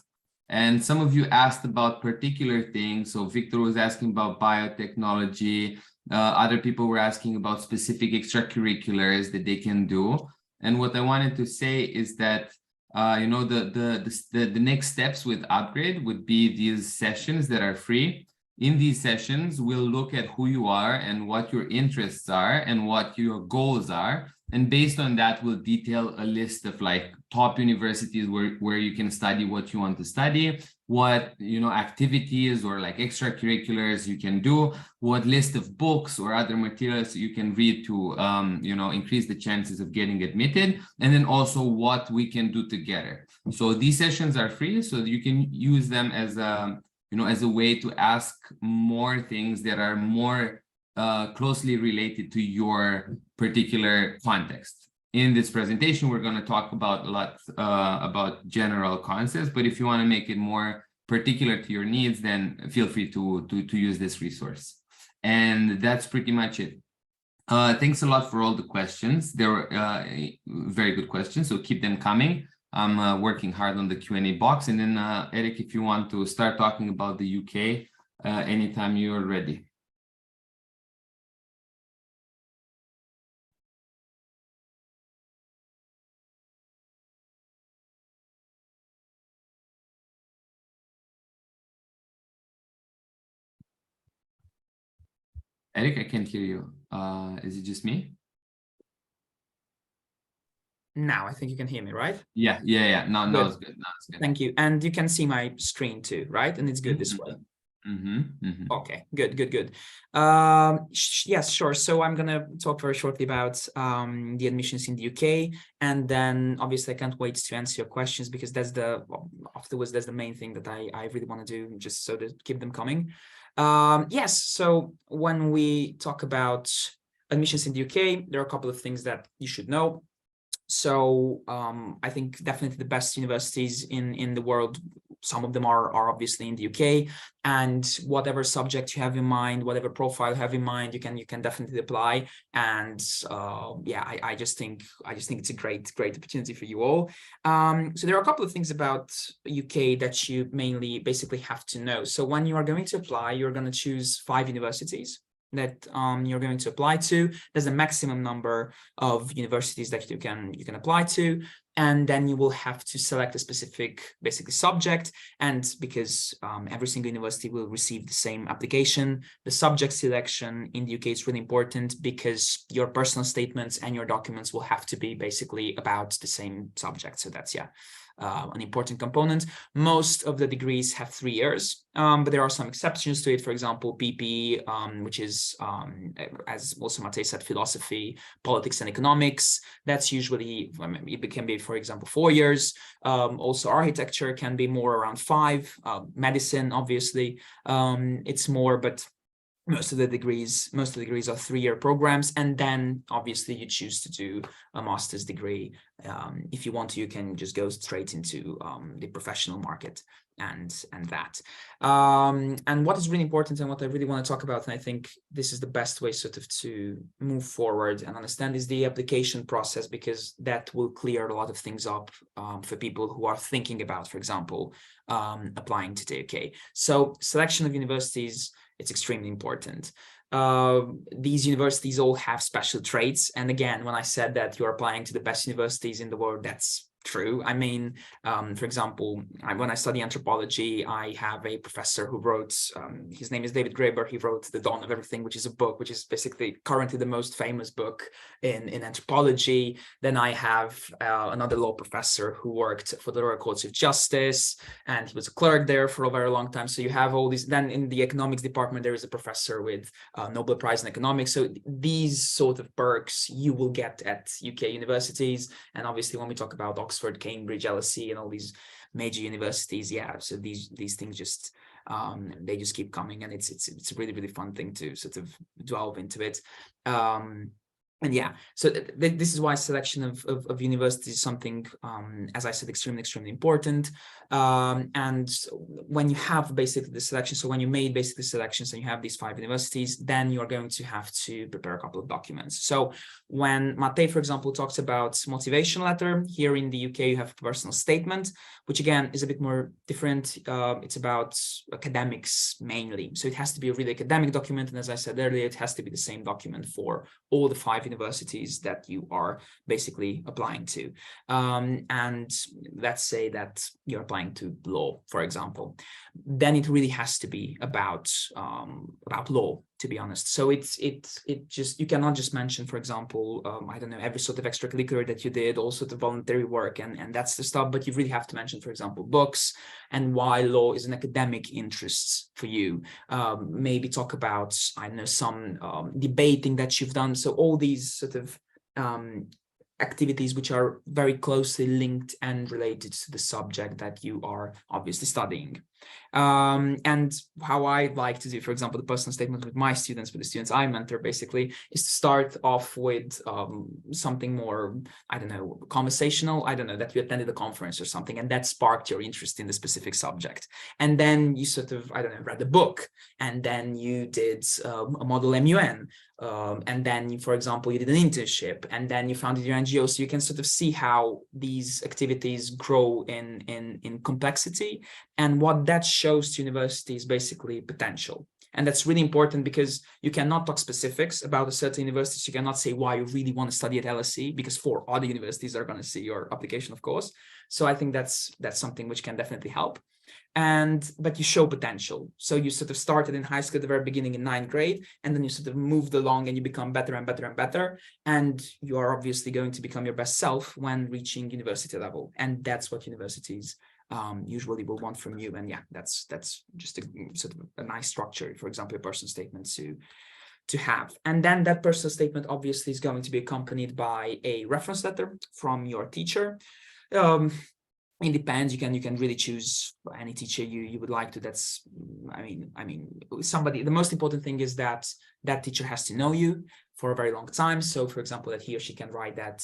And some of you asked about particular things. So Victor was asking about biotechnology. Other people were asking about specific extracurriculars that they can do. And what I wanted to say is that you know, the next steps with Upgrade would be these sessions that are free. In these sessions, we'll look at who you are and what your interests are and what your goals are. And based on that, we'll detail a list of like top universities where you can study what you want to study, what, you know, activities or like extracurriculars you can do, what list of books or other materials you can read to, you know, increase the chances of getting admitted, and then also what we can do together. So these sessions are free, so you can use them as a, you know, as a way to ask more things that are more closely related to your particular context. In this presentation, we're going to talk about a lot about general concepts, but if you want to make it more particular to your needs, then feel free to use this resource. And that's pretty much it. Thanks a lot for all the questions. They were very good questions, so keep them coming. I'm working hard on the Q&A box. And then Eric, if you want to start talking about the UK, anytime you're ready. Eric, I can't hear you. Is it just me? Now I think you can hear me, right? Yeah. Now it's good. Now it's good. Thank you. And you can see my screen too, right? And it's good this way. Okay, good. Yes, sure. So I'm gonna talk very shortly about the admissions in the UK, and then obviously I can't wait to answer your questions, because that's afterwards that's the main thing that I really want to do, just so to keep them coming. Yes, so when we talk about admissions in the UK, there are a couple of things that you should know. So I think definitely the best universities in the world, some of them are obviously in the UK, and whatever subject you have in mind, whatever profile you have in mind, you can definitely apply. And yeah, I just think it's a great opportunity for you all. So there are a couple of things about UK that you mainly basically have to know. So when you are going to apply, you're going to choose 5 universities that you're going to apply to. There's a maximum number of universities that you can apply to, and then you will have to select a specific basically subject. And because every single university will receive the same application, the subject selection in the UK is really important, because your personal statements and your documents will have to be basically about the same subject. So that's an important component. Most of the degrees have 3 years, but there are some exceptions to it. For example, BP, which is, as also Matej said, philosophy, politics, and economics. That's usually, it can be, for example, 4 years. Also, architecture can be more around 5. Medicine, obviously, it's more, but most of the degrees are 3-year programs. And then obviously you choose to do a master's degree. If you want to, you can just go straight into the professional market and that. And what is really important, and what I really want to talk about, and I think this is the best way sort of to move forward and understand, is the application process, because that will clear a lot of things up for people who are thinking about, for example, applying to the UK. So selection of universities, it's extremely important. These universities all have special traits. And again, when I said that you're applying to the best universities in the world, that's true. I mean, for example, when I study anthropology, I have a professor who wrote, his name is David Graeber. He wrote The Dawn of Everything, which is a book, which is basically currently the most famous book in anthropology. Then I have another law professor who worked for the Royal Courts of Justice, and he was a clerk there for a very long time. So you have all these. Then in the economics department, there is a professor with Nobel Prize in economics. So these sort of perks you will get at UK universities. And obviously, when we talk about Oxford, Cambridge, LSE, and all these major universities, yeah, so these things just they just keep coming, and it's a really fun thing to sort of delve into it. And yeah, so this is why selection of universities is something, as I said, extremely important. And when you have basically the selection, so when you made basically selections and you have these 5 universities, then you're going to have to prepare a couple of documents. So when Matej, for example, talks about motivation letter, here in the UK, you have a personal statement, which again is a bit more different. It's about academics mainly. So it has to be a really academic document. And as I said earlier, it has to be the same document for all the 5 universities that you are basically applying to. And let's say that you're applying to law, for example, then it really has to be about law to be honest. So it just, you cannot just mention, for example, I don't know, every sort of extracurricular that you did, all sort of voluntary work and that's the stuff, but you really have to mention, for example, books and why law is an academic interest for you. Maybe talk about, I don't know, some debating that you've done. So all these sort of activities which are very closely linked and related to the subject that you are obviously studying. And how I like to do, for example, the personal statement with my students, with the students I mentor, basically, is to start off with something more, I don't know, conversational, I don't know, that you attended a conference or something, and that sparked your interest in the specific subject. And then you sort of, I don't know, read a book, and then you did a model MUN, and then, for example, you did an internship, and then you founded your NGO. So you can sort of see how these activities grow in complexity, and what that shows to universities basically potential. And that's really important because you cannot talk specifics about a certain university. You cannot say why you really want to study at LSE, because 4 other universities are going to see your application, of course. So I think that's something which can definitely help. But you show potential. So you sort of started in high school at the very beginning in 9th grade, and then you sort of moved along and you become better and better and better. And you are obviously going to become your best self when reaching university level. And that's what universities usually will want from you. And yeah, that's just a sort of a nice structure, for example, a personal statement to have. And then that personal statement obviously is going to be accompanied by a reference letter from your teacher. It depends. You can really choose any teacher you would like to. That's, I mean, somebody. The most important thing is that that teacher has to know you for a very long time. So, for example, that he or she can write that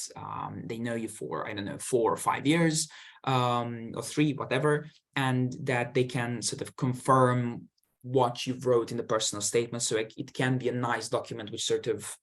they know you for, I don't know, 4 or 5 years, or 3, whatever, and that they can sort of confirm what you've wrote in the personal statement. So it can be a nice document which sort of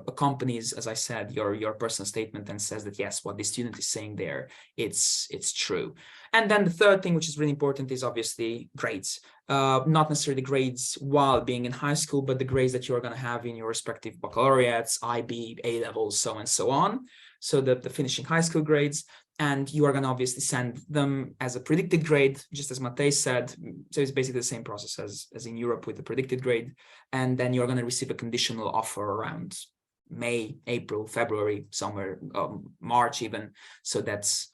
accompanies, as I said, your personal statement and says that yes, what the student is saying there, it's true. And then the third thing, which is really important, is obviously grades. Not necessarily grades while being in high school, but the grades that you're going to have in your respective baccalaureates, IB, A levels, so and so on. So the finishing high school grades, and you are going to obviously send them as a predicted grade, just as Matej said. So it's basically the same process as in Europe with the predicted grade. And then you're going to receive a conditional offer around May, April, February, somewhere, March even. So that's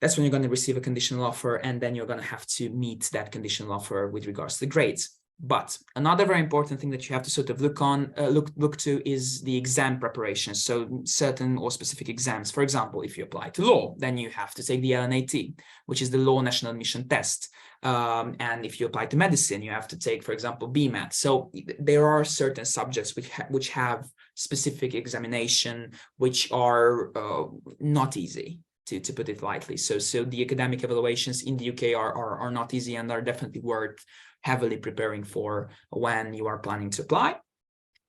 when you're going to receive a conditional offer, and then you're going to have to meet that conditional offer with regards to the grades. But another very important thing that you have to sort of look to is the exam preparation. So certain or specific exams. For example, if you apply to law, then you have to take the LNAT, which is the Law National Admission Test. And if you apply to medicine, you have to take, for example, BMAT. So there are certain subjects which have specific examination, which are not easy, to put it lightly. So the academic evaluations in the UK are not easy, and are definitely worth heavily preparing for when you are planning to apply.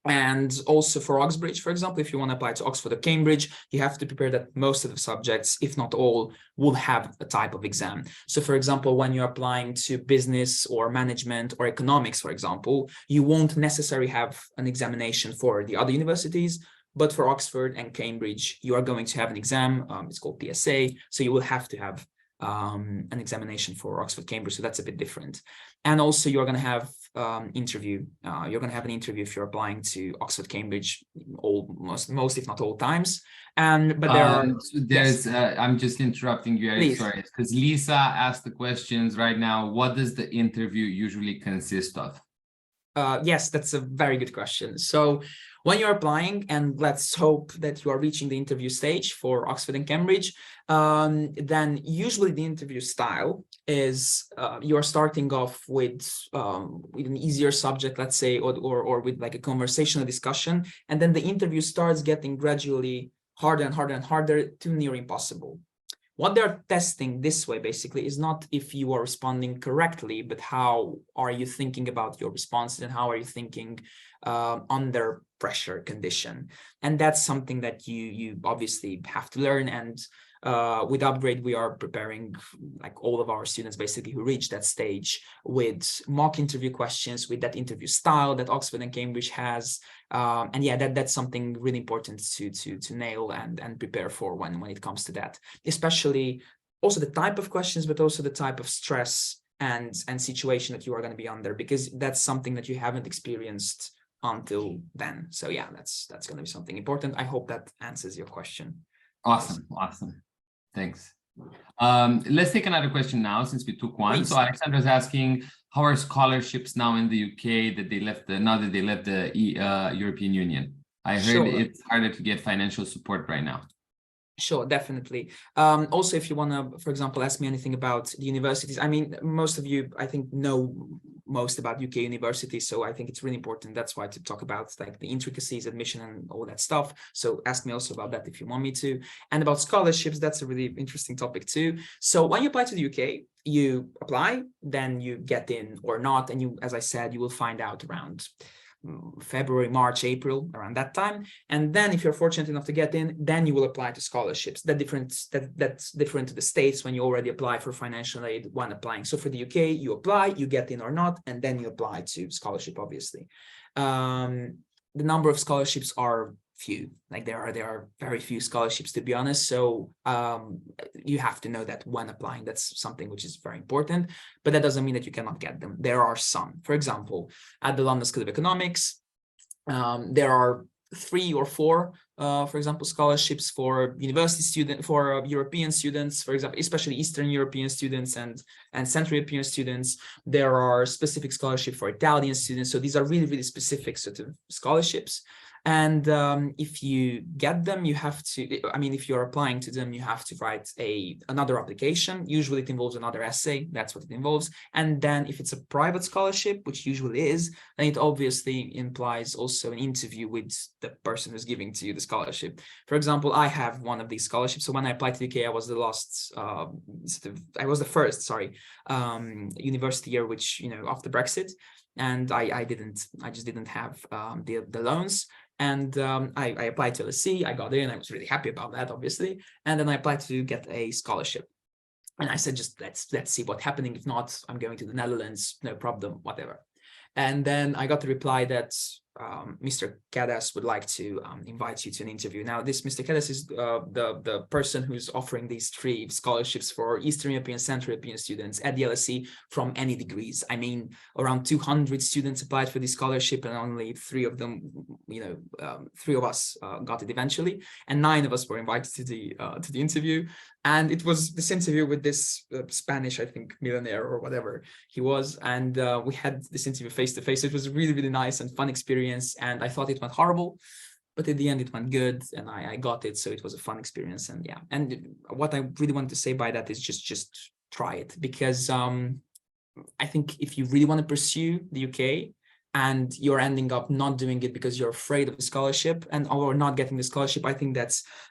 And also for Oxbridge, for example, if you want to apply to Oxford or Cambridge, you have to prepare that most of the subjects, if not all, will have a type of exam. So for example, when you're applying to business or management or economics, for example, you won't necessarily have an examination for the other universities, but for Oxford and Cambridge, you are going to have an exam. It's called PSA. So you will have to have an examination for Oxford, Cambridge. So that's a bit different. And also you're going to have interview. You're going to have an interview if you're applying to Oxford, Cambridge, most if not all times. But I'm just interrupting you, Eric. Please. Sorry, because Lisa asked the questions right now. What does the interview usually consist of? Yes, that's a very good question. So when you're applying, and let's hope that you are reaching the interview stage for Oxford and Cambridge, then usually the interview style is you're starting off with an easier subject, let's say, or with like a conversational discussion, and then the interview starts getting gradually harder and harder and harder to near impossible. What they're testing this way basically is not if you are responding correctly, but how are you thinking about your responses and how are you thinking under pressure condition. And that's something that you obviously have to learn. And with Upgrade, we are preparing like all of our students basically who reach that stage with mock interview questions, with that interview style that Oxford and Cambridge has. And yeah, that's something really important to nail and prepare for when it comes to that, especially also the type of questions, but also the type of stress and situation that you are going to be under, because that's something that you haven't experienced until then. So yeah, that's going to be something important. I hope that answers your question. Awesome. Thanks. Let's take another question now, since we took one. Please. So Alexandra's asking, how are scholarships now in the UK that they left the European Union? I heard Sure. it's harder to get financial support right now. Sure, definitely. Also, if you want to, for example, ask me anything about the universities, I mean, most of you, I think, know most about UK universities, so I think it's really important. That's why to talk about like the intricacies, admission, and all that stuff. So ask me also about that if you want me to. And about scholarships, that's a really interesting topic too. So when you apply to the UK, you apply, then you get in or not, and you, as I said, you will find out around February, March, April, around that time. And then if you're fortunate enough to get in, then you will apply to scholarships. That's different to the States when you already apply for financial aid when applying. So for the UK, you apply, you get in or not, and then you apply to scholarship, obviously. The number of scholarships are few, like there are very few scholarships, to be honest. So you have to know that when applying. That's something which is very important, but that doesn't mean that you cannot get them. There are some. For example, at the London School of Economics, there are 3 or 4, for example, scholarships for university students, for European students, for example, especially Eastern European students and Central European students. There are specific scholarships for Italian students. So these are really, really specific sort of scholarships. And if you get them, you have to, I mean, if you're applying to them, you have to write another application. Usually it involves another essay. That's what it involves. And then if it's a private scholarship, which usually is, then it obviously implies also an interview with the person who's giving to you the scholarship. For example, I have one of these scholarships. So when I applied to the UK, I was the first university year, which, you know, after Brexit. And I just didn't have the loans. And I applied to LSE, I got in, I was really happy about that, obviously. And then I applied to get a scholarship. And I said, just let's see what's happening. If not, I'm going to the Netherlands, no problem, whatever. And then I got the reply that Mr. Kadas would like to invite you to an interview. Now, this Mr. Kadas is the person who's offering these 3 scholarships for Eastern European, Central European students at the LSE from any degrees. I mean, around 200 students applied for this scholarship, and only 3 of them, 3 of us got it eventually, and 9 of us were invited to the interview. And it was this interview with this Spanish, I think, millionaire or whatever he was. And we had this interview face to face. It was a really, really nice and fun experience. And I thought it went horrible, but at the end it went good, and I got it. So it was a fun experience. And yeah, and what I really want to say by that is just try it, because I think if you really want to pursue the UK and you're ending up not doing it because you're afraid of the scholarship or not getting the scholarship, I think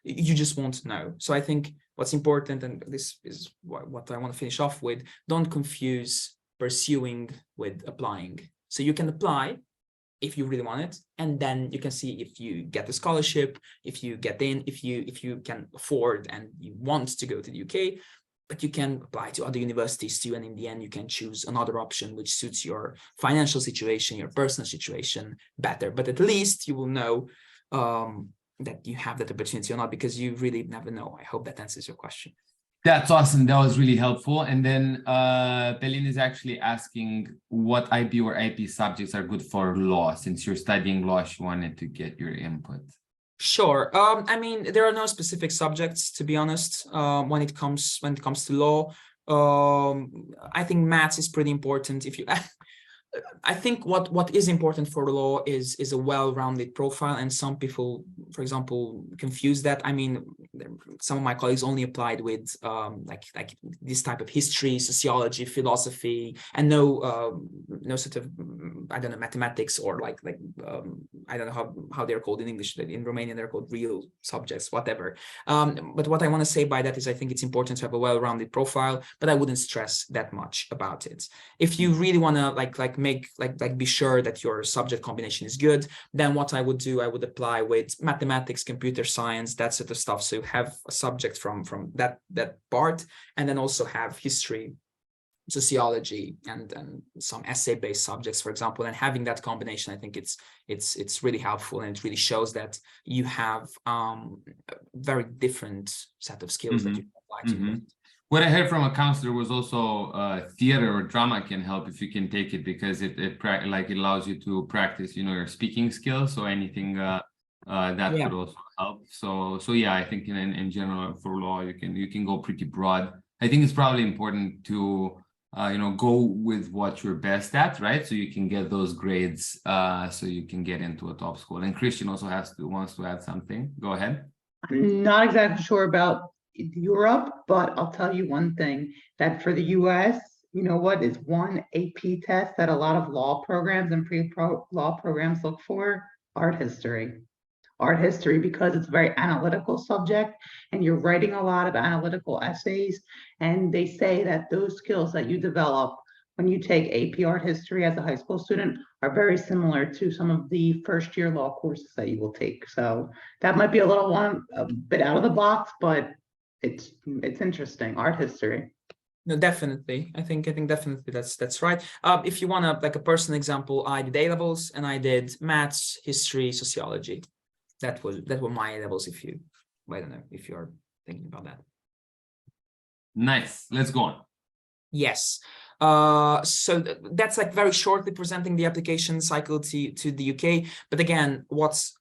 you just won't know. So I think what's important, and this is what I want to finish off with, don't confuse pursuing with applying. So you can apply if you really want it, and then you can see if you get the scholarship, if you get in, if you can afford and you want to go to the UK. But you can apply to other universities too, and in the end you can choose another option which suits your financial situation, your personal situation better. But at least you will know that you have that opportunity or not, because you really never know. I hope that answers your question. That's awesome. That was really helpful. And then Pelin is actually asking what IB or IP subjects are good for law. Since you're studying law, she wanted to get your input. Sure. I mean, there are no specific subjects, to be honest, when it comes to law. I think maths is pretty important. I think what is important for law is a well-rounded profile, and some people, for example, confuse that. I mean, some of my colleagues only applied with like this type of history, sociology, philosophy, and no sort of, I don't know, mathematics, or like I don't know how they're called in English. In Romanian they're called real subjects, whatever. But what I want to say by that is I think it's important to have a well-rounded profile, but I wouldn't stress that much about it. If you really want to be sure that your subject combination is good, then what I would do, I would apply with mathematics, computer science, that sort of stuff. So have a subject from that part, and then also have history, sociology, and some essay-based subjects, for example. And having that combination, I think it's really helpful, and it really shows that you have a very different set of skills that you can apply to. What I heard from a counselor was also theater or drama can help if you can take it, because it allows you to practice, your speaking skills. So anything that Yeah. could also help. So yeah, I think in general for law you can go pretty broad. I think it's probably important to go with what you're best at, right? So you can get those grades, so you can get into a top school. And Christian also wants to add something. Go ahead. I'm not exactly sure about Europe, but I'll tell you one thing, that for the US, you know what is one AP test that a lot of law programs and law programs look for? Art history. Art history, because it's a very analytical subject and you're writing a lot of analytical essays. And they say that those skills that you develop when you take AP art history as a high school student are very similar to some of the first year law courses that you will take. So that might be a bit out of the box, but it's interesting, art history. No, definitely. I think definitely that's right. If you want like a personal example, I did A-levels and I did maths, history, sociology. That were my A-levels. I don't know if you're thinking about that. Nice. Let's go on. Yes. So that's like very shortly presenting the application cycle to the UK. But again, what's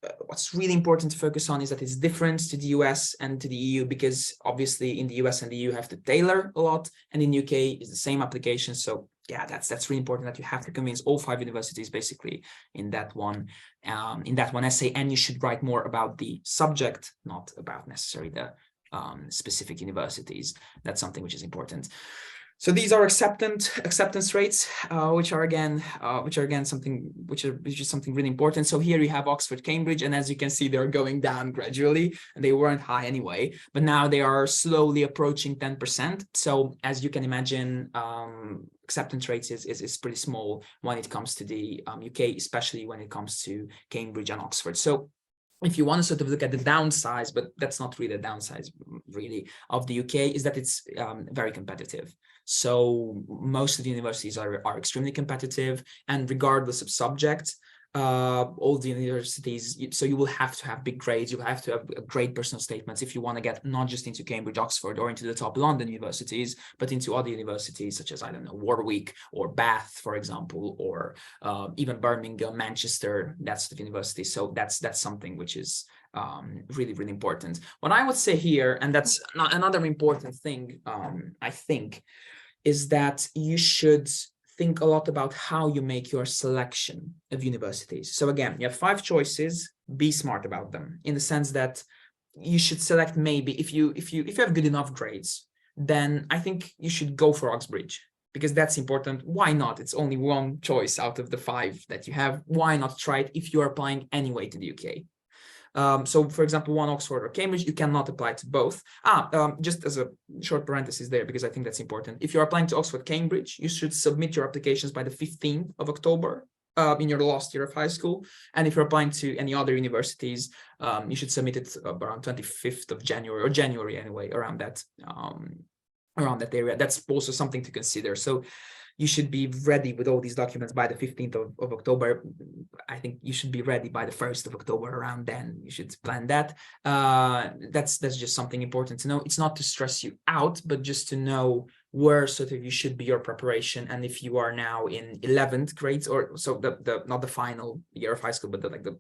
really important to focus on is that it's different to the US and to the EU, because obviously in the US and the EU have to tailor a lot, and in UK is the same application. So yeah, that's really important, that you have to convince all 5 universities basically in that one essay, and you should write more about the subject, not about necessarily the specific universities. That's something which is important. So these are acceptance rates, which are again something which is something really important. So here you have Oxford, Cambridge, and as you can see, they're going down gradually, and they weren't high anyway, but now they are slowly approaching 10%. So as you can imagine, acceptance rates is pretty small when it comes to the UK, especially when it comes to Cambridge and Oxford. So if you want to sort of look at the downsides, but that's not really the downsides really of the UK, is that it's very competitive. So most of the universities are extremely competitive, and regardless of subject, all the universities, so you will have to have big grades, you will have to have great personal statements if you want to get not just into Cambridge, Oxford, or into the top London universities, but into other universities such as, I don't know, Warwick or Bath, for example, or even Birmingham, Manchester, that sort of university. So that's something which is really, really important. What I would say here, and that's another important thing, I think, is that you should think a lot about how you make your selection of universities. So again, you have 5 choices, be smart about them, in the sense that you should select, maybe if you have good enough grades, then I think you should go for Oxbridge, because that's important. Why not? It's only one choice out of the 5 that you have. Why not try it if you're applying anyway to the UK? So for example, one Oxford or Cambridge, you cannot apply to both. Just as a short parenthesis there, because I think that's important. If you're applying to Oxford, Cambridge, you should submit your applications by the 15th of October in your last year of high school. And if you're applying to any other universities, you should submit it around 25th of January, or January anyway, around that area. That's also something to consider. So you should be ready with all these documents by the 15th of October. I think you should be ready by the 1st of October. Around then, you should plan that. That's just something important to know. It's not to stress you out, but just to know where sort of you should be your preparation. And if you are now in 11th grades, or so the not the final year of high school, but the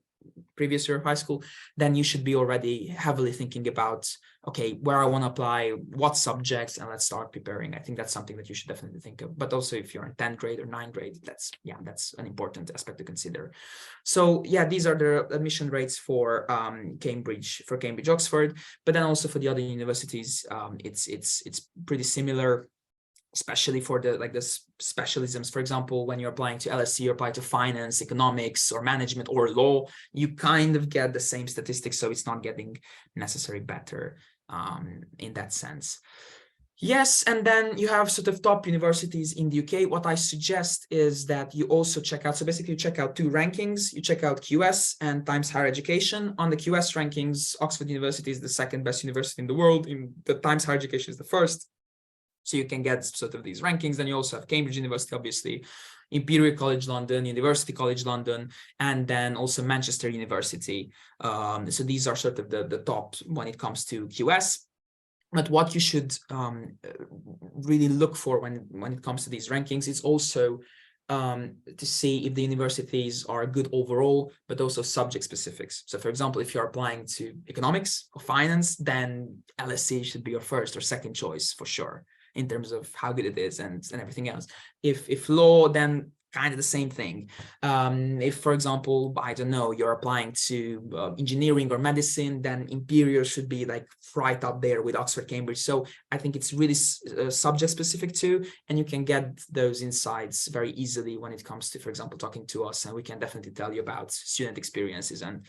previous year of high school, then you should be already heavily thinking about, okay, where I want to apply, what subjects, and let's start preparing. I think that's something that you should definitely think of. But also if you're in 10th grade or 9th grade, that's an important aspect to consider. So yeah, these are the admission rates for Cambridge, Oxford, but then also for the other universities, it's pretty similar, especially for the specialisms. For example, when you're applying to LSE, you apply to finance, economics, or management, or law, you kind of get the same statistics, so it's not getting necessarily better in that sense. Yes, and then you have sort of top universities in the UK. What I suggest is that you also check out, so basically you check out 2 rankings. You check out QS and Times Higher Education. On the QS rankings, Oxford University is the 2nd best university in the world. In the Times Higher Education is the 1st. So you can get sort of these rankings. Then you also have Cambridge University, obviously, Imperial College London, University College London, and then also Manchester University. So these are sort of the top when it comes to QS. But what you should really look for when it comes to these rankings is also to see if the universities are good overall, but also subject specifics. So for example, if you're applying to economics or finance, then LSE should be your first or second choice for sure, in terms of how good it is and everything else. If law, then kind of the same thing. If, for example, I don't know, you're applying to engineering or medicine, then Imperial should be like right up there with Oxford, Cambridge. So I think it's really subject specific too, and you can get those insights very easily when it comes to, for example, talking to us, and we can definitely tell you about student experiences and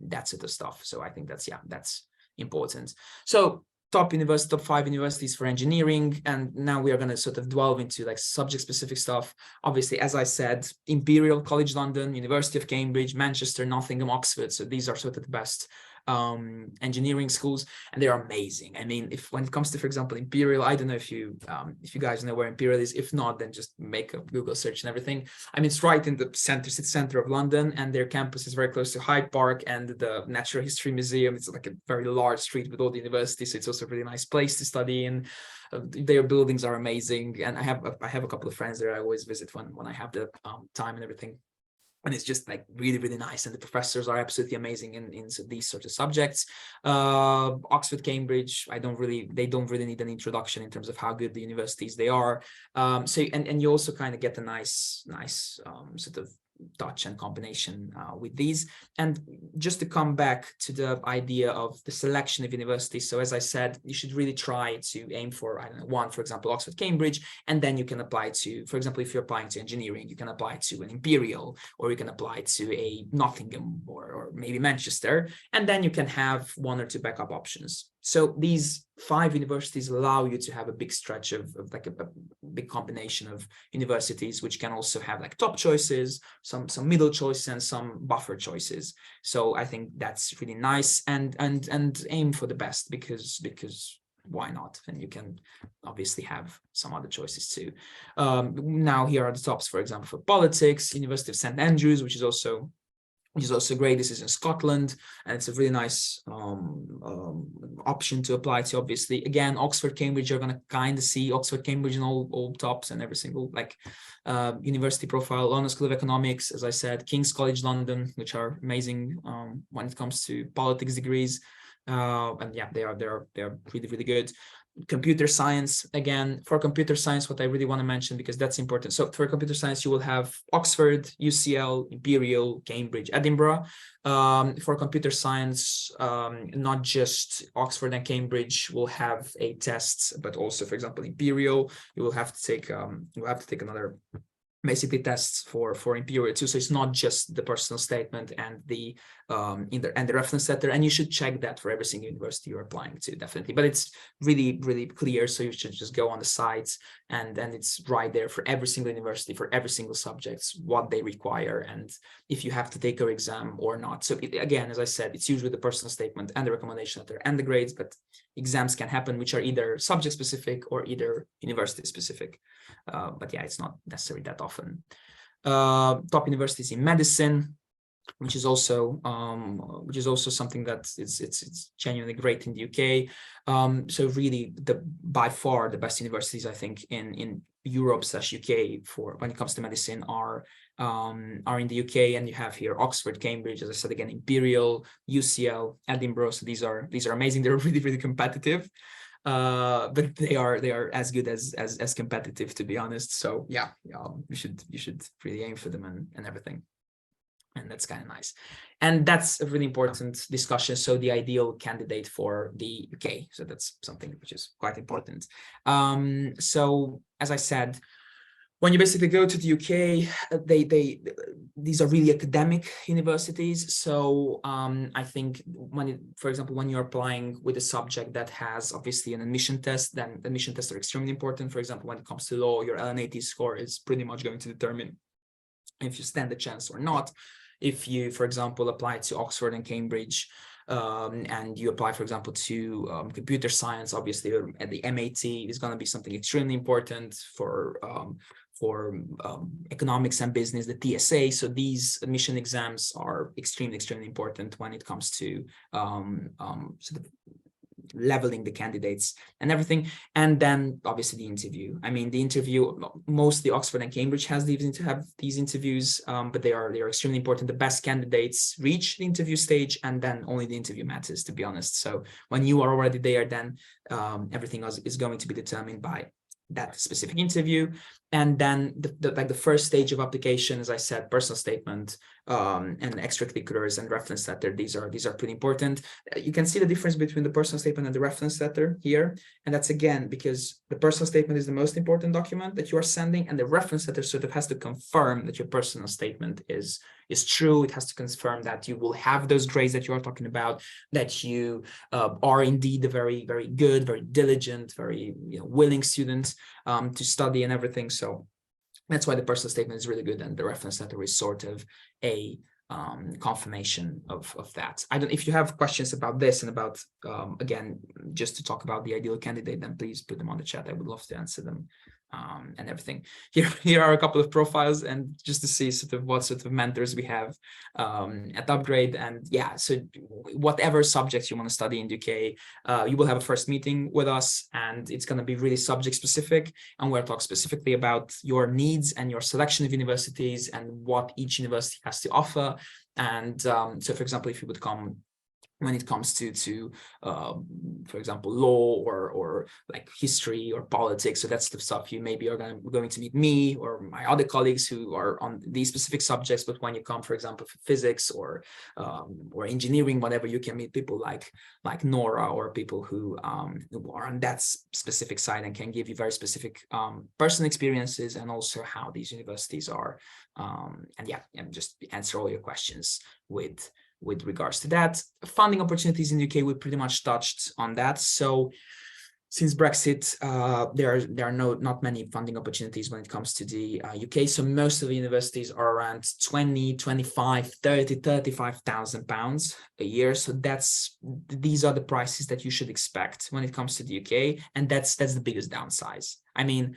that sort of stuff. So I think that's important. So top 5 universities for engineering, and now we are going to sort of delve into like subject specific stuff. Obviously, as I said, Imperial College London, University of Cambridge, Manchester, Nottingham, Oxford. So these are sort of the best engineering schools, and they're amazing. I mean, when it comes to, for example, Imperial, I don't know if you guys know where Imperial is. If not, then just make a Google search and everything. I mean, it's right in the city center of London, and their campus is very close to Hyde Park and the Natural History Museum. It's like a very large street with all the universities, so it's also a really nice place to study in. Their buildings are amazing, and I have a couple of friends there I always visit when I have the time and everything. And it's just like really, really nice. And the professors are absolutely amazing in these sorts of subjects. Oxford, Cambridge, they don't really need an introduction in terms of how good the universities they are. So you also kind of get a nice sort of touch and combination with these. And just to come back to the idea of the selection of universities. So as I said, you should really try to aim for, I don't know, one, for example, Oxford, Cambridge, and then you can apply to, for example, if you're applying to engineering, you can apply to an Imperial, or you can apply to a Nottingham or maybe Manchester, and then you can have one or two backup options. So these 5 universities allow you to have a big stretch of like a big combination of universities, which can also have like top choices, some middle choices, and some buffer choices. So I think that's really nice, and aim for the best, because why not? And you can obviously have some other choices too. Now here are the tops, for example, for politics, University of St. Andrews, which is also great. This is in Scotland, and it's a really nice option to apply to. Obviously, again, Oxford, Cambridge, you're going to kind of see Oxford, Cambridge in all tops and every single like university profile. London School of Economics, as I said, King's College London, which are amazing when it comes to politics degrees, and yeah, they are really, really good. Computer science, again, for computer science, what I really want to mention, because that's important. So for computer science, you will have Oxford, UCL, Imperial, Cambridge, Edinburgh. For computer science, not just Oxford and Cambridge will have a test, but also, for example, Imperial, you will have to take another basically tests for Imperial too. So it's not just the personal statement and the reference letter, and you should check that for every single university you're applying to, definitely. But it's really, really clear, so you should just go on the sites, and then it's right there for every single university, for every single subject, what they require, and if you have to take your exam or not. So again, as I said, it's usually the personal statement and the recommendation letter and the grades, but exams can happen which are either subject specific or either university specific. But yeah, it's not necessarily that often. Top universities in medicine, which is also something that it's genuinely great in the UK. So really, by far the best universities, I think, in Europe/UK for when it comes to medicine are in the UK, and you have here Oxford, Cambridge, as I said, again, Imperial, UCL, Edinburgh. So these are amazing. They're really, really competitive. But they are as good as competitive, to be honest. So yeah, you should really aim for them and everything, and that's kind of nice. And that's a really important discussion. So the ideal candidate for the UK, so that's something which is quite important. So as I said, when you basically go to the UK, these are really academic universities. So I think for example, when you're applying with a subject that has obviously an admission test, then admission tests are extremely important. For example, when it comes to law, your LNAT score is pretty much going to determine if you stand a chance or not. If you, for example, apply to Oxford and Cambridge, and you apply, for example, to computer science, obviously the MAT is going to be something extremely important for economics and business, the TSA. So these admission exams are extremely, extremely important when it comes to sort of leveling the candidates and everything. And then obviously the interview. I mean, the interview, mostly Oxford and Cambridge have these interviews, but they are extremely important. The best candidates reach the interview stage, and then only the interview matters, to be honest. So when you are already there, then everything else is going to be determined by that specific interview. And then the first stage of application, as I said, personal statement, and extracurriculars and reference letter. These are pretty important. You can see the difference between the personal statement and the reference letter here. And that's again, because the personal statement is the most important document that you are sending, and the reference letter sort of has to confirm that your personal statement is true. It has to confirm that you will have those grades that you are talking about, that you are indeed a very, very good, very diligent, very willing student to study and everything. So that's why the personal statement is really good, and the reference letter is sort of a confirmation of that. I don't, if you have questions about this and about again, just to talk about the ideal candidate, then please put them on the chat. I would love to answer them. And everything. Here are a couple of profiles, and just to see sort of what sort of mentors we have at Upgrade. And yeah, so whatever subjects you want to study in the UK, you will have a first meeting with us, and it's going to be really subject specific, and we'll talk specifically about your needs and your selection of universities and what each university has to offer. And so, for example, if you would come when it comes to for example, law or like history or politics, so that's the stuff you maybe are going to meet me or my other colleagues who are on these specific subjects. But when you come, for example, for physics or engineering, whatever, you can meet people like Nora, or people who are on that specific side and can give you very specific personal experiences, and also how these universities are, and yeah, and just answer all your questions with regards to that. Funding opportunities in the UK, we pretty much touched on that. So since Brexit, there are not many funding opportunities when it comes to the UK. So most of the universities are around 20, 25, 30, 35,000 pounds a year. So these are the prices that you should expect when it comes to the UK. And that's the biggest downside. I mean,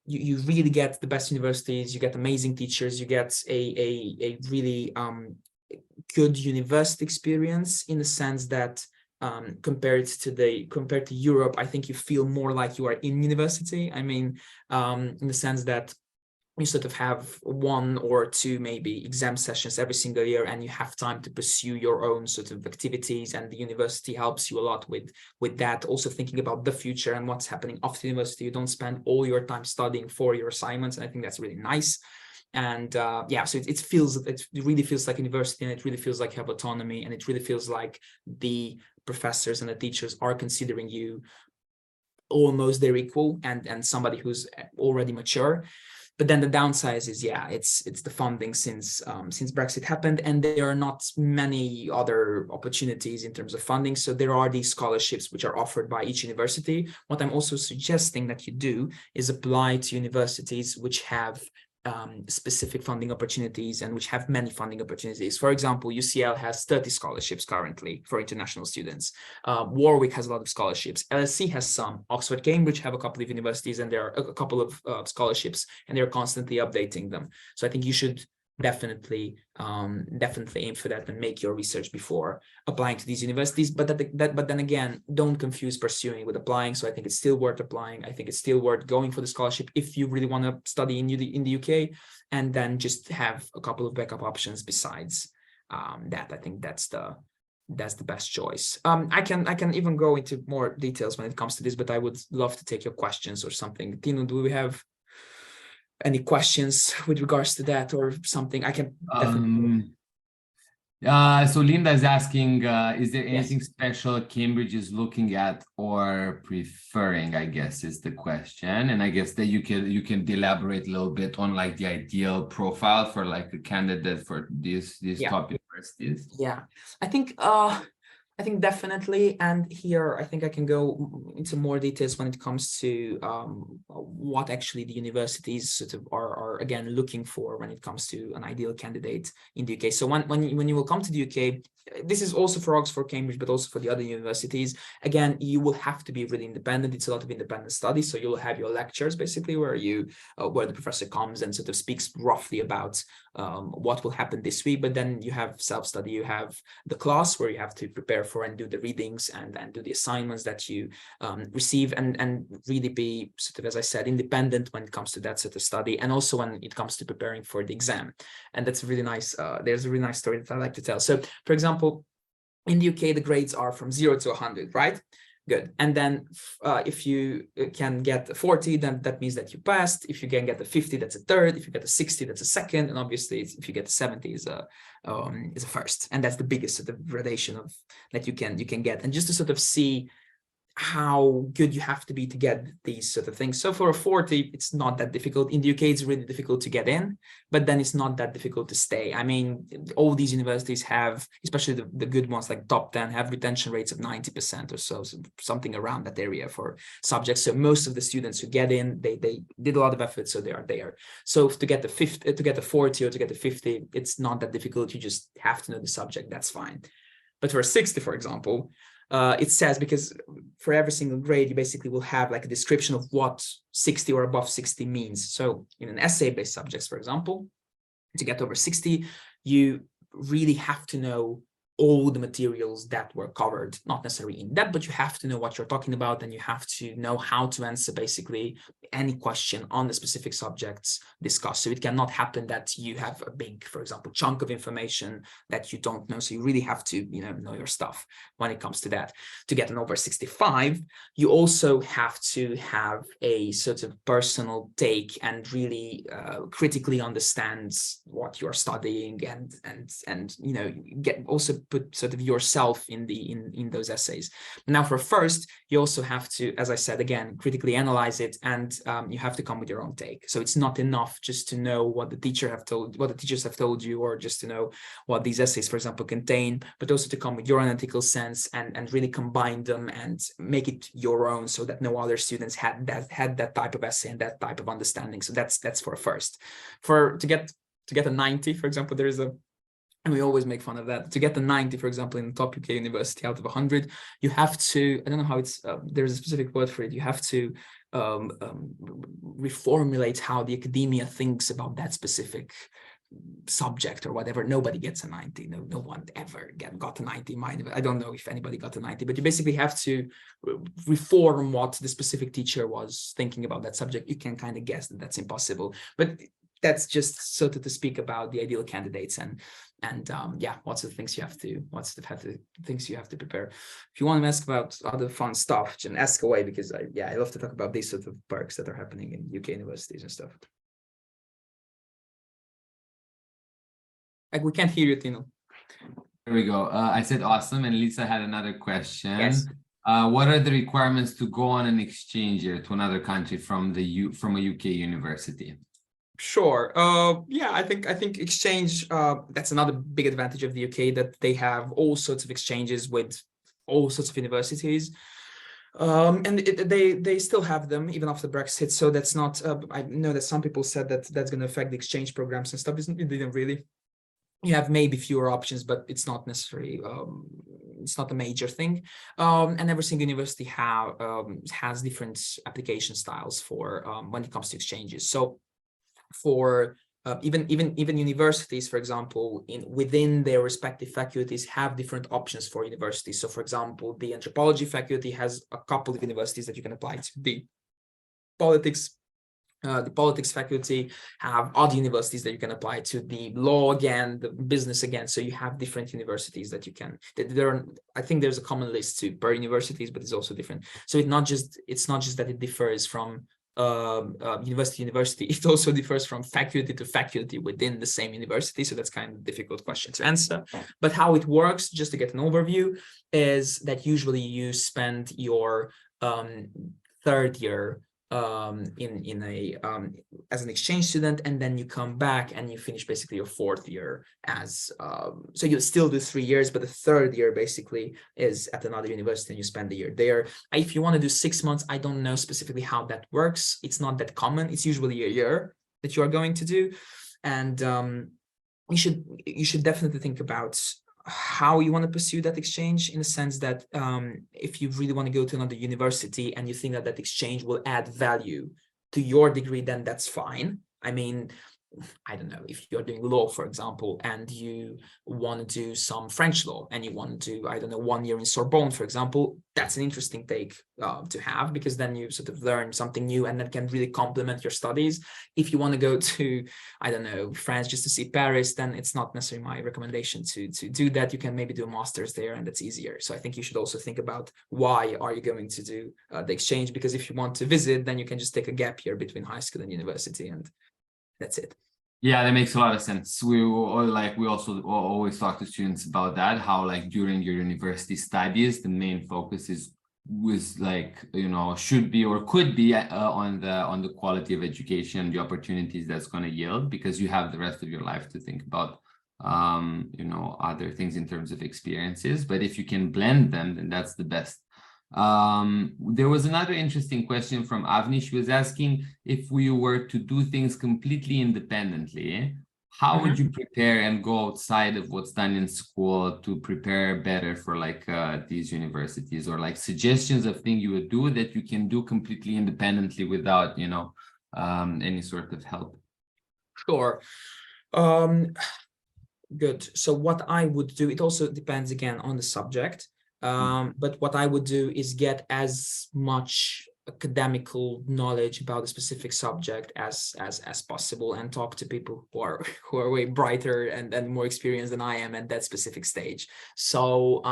you really get the best universities, you get amazing teachers, you get a really good university experience, in the sense that compared to Europe, I think you feel more like you are in university. I mean, in the sense that you sort of have 1 or 2 maybe exam sessions every single year, and you have time to pursue your own sort of activities, and the university helps you a lot with that. Also thinking about the future and what's happening after university. You don't spend all your time studying for your assignments, and I think that's really nice. And yeah, so it really feels like university, and it really feels like you have autonomy, and it really feels like the professors and the teachers are considering you almost their equal and somebody who's already mature. But then the downside is, yeah, it's the funding since Brexit happened, and there are not many other opportunities in terms of funding. So there are these scholarships which are offered by each university. What I'm also suggesting that you do is apply to universities which have specific funding opportunities and which have many funding opportunities. For example, UCL has 30 scholarships currently for international students. Warwick has a lot of scholarships. LSE has some. Oxford, Cambridge have a couple of universities, and there are a couple of scholarships, and they're constantly updating them. So I think you should definitely aim for that and make your research before applying to these universities. But then again, don't confuse pursuing with applying. So I think it's still worth applying. I think it's still worth going for the scholarship if you really want to study in the UK, and then just have a couple of backup options besides that. I think that's the best choice. I can even go into more details when it comes to this, but I would love to take your questions or something. Tino, do we have any questions with regards to that or something? I can definitely. So Linda is asking, is there anything special Cambridge is looking at or preferring, I guess is the question. And I guess that you can elaborate a little bit on like the ideal profile for like a candidate for these top universities. Yeah, I think definitely. And here, I think I can go into more details when it comes to what actually the universities sort of are again looking for when it comes to an ideal candidate in the UK. So when you will come to the UK, this is also for Oxford, Cambridge, but also for the other universities. Again, you will have to be really independent. It's a lot of independent studies. So you'll have your lectures basically where the professor comes and sort of speaks roughly about what will happen this week, but then you have self-study, you have the class where you have to prepare for and do the readings and do the assignments that you receive, and really be sort of, as I said, independent when it comes to that sort of study, and also when it comes to preparing for the exam. And that's a really nice, there's a really nice story that I like to tell. So for example, in the UK, the grades are from 0 to 100, right? Good. And then if you can get a 40, then that means that you passed. If you can get a 50, that's a third. If you get a 60, that's a second. And obviously, if you get a 70, is a first. And that's the biggest sort of gradation of that you can get. And just to sort of see how good you have to be to get these sort of things. So for a 40, it's not that difficult. In the UK, it's really difficult to get in, but then it's not that difficult to stay. I mean, all these universities have, especially the good ones like top 10, have retention rates of 90% or so something around that area for subjects. So most of the students who get in, they did a lot of effort, so they are there. So to get the 50, to get the 40 or to get the 50, it's not that difficult. You just have to know the subject. That's fine. But for a 60, for example, it says, because for every single grade, you basically will have like a description of what 60 or above 60 means. So in an essay-based subjects, for example, to get over 60, you really have to know all the materials that were covered, not necessarily in depth, but you have to know what you're talking about, and you have to know how to answer basically any question on the specific subjects discussed. So it cannot happen that you have a big, for example, chunk of information that you don't know. So you really have to, know your stuff when it comes to that. To get an over 65, you also have to have a sort of personal take and really critically understand what you're studying, and get also put sort of yourself in those essays. Now for first, you also have to, as I said, again, critically analyze it, and you have to come with your own take. So it's not enough just to know what the teachers have told you, or just to know what these essays, for example, contain, but also to come with your analytical sense and really combine them and make it your own, so that no other students had that type of essay and that type of understanding. So that's for first. To get a 90, for example, there is and we always make fun of that. To get the 90, for example, in the top UK university out of 100, you have to, I don't know how it's, there's a specific word for it. You have to reformulate how the academia thinks about that specific subject or whatever. Nobody gets a 90. No one ever got a 90. I don't know if anybody got a 90, but you basically have to reform what the specific teacher was thinking about that subject. You can kind of guess that that's impossible, but that's just sort of to speak about the ideal candidates and what's the things you have to prepare. If you want to ask about other fun stuff, just ask away, because I love to talk about these sort of perks that are happening in UK universities and stuff. Like, we can't hear you, Tino. There we go. I said awesome, and Lisa had another question. Yes. What are the requirements to go on an exchange year to another country from a UK university? Sure. I think exchange, that's another big advantage of the UK, that they have all sorts of exchanges with all sorts of universities. And they still have them even after Brexit. So that's not, I know that some people said that that's going to affect the exchange programs and stuff. It didn't really. You have maybe fewer options, but it's not necessarily, it's not a major thing. And every single university has different application styles for when it comes to exchanges. So for even universities, for example, within their respective faculties have different options for universities. So for example, the anthropology faculty has a couple of universities that you can apply to. The politics faculty have other universities that you can apply to. The law again, the business again. So you have different universities that you can. I think there's a common list per universities, but it's also different. So it's not just that it differs from university to university. It also differs from faculty to faculty within the same university. So that's kind of a difficult question to answer. But how it works, just to get an overview, is that usually you spend your third year as an exchange student, and then you come back and you finish basically your fourth year as so you still do 3 years, but the third year basically is at another university and you spend the year there. If you want to do 6 months, I don't know specifically how that works. It's not that common. It's usually a year that you are going to do, and you should definitely think about how you want to pursue that exchange, in the sense that if you really want to go to another university and you think that exchange will add value to your degree, then that's fine. I mean, I don't know, if you're doing law, for example, and you want to do some French law and you want to do, I don't know, 1 year in Sorbonne, for example, that's an interesting take to have, because then you sort of learn something new and that can really complement your studies. If you want to go to, I don't know, France just to see Paris, then it's not necessarily my recommendation to do that. You can maybe do a master's there and that's easier. So I think you should also think about why are you going to do the exchange, because if you want to visit, then you can just take a gap year between high school and university, and that's it. Yeah, that makes a lot of sense. We also always talk to students about that, how like during your university studies, the main focus was like, you know, should be or could be on the quality of education, the opportunities that's going to yield, because you have the rest of your life to think about, you know, other things in terms of experiences. But if you can blend them, then that's the best. There was another interesting question from Avni. She was asking, if we were to do things completely independently, how would you prepare and go outside of what's done in school to prepare better for like these universities, or like suggestions of things you would do that you can do completely independently without, you know, any sort of help? Sure. Good. So what I would do, it also depends again on the subject. But what I would do is get as much academical knowledge about a specific subject as possible, and talk to people who are way brighter and more experienced than I am at that specific stage. So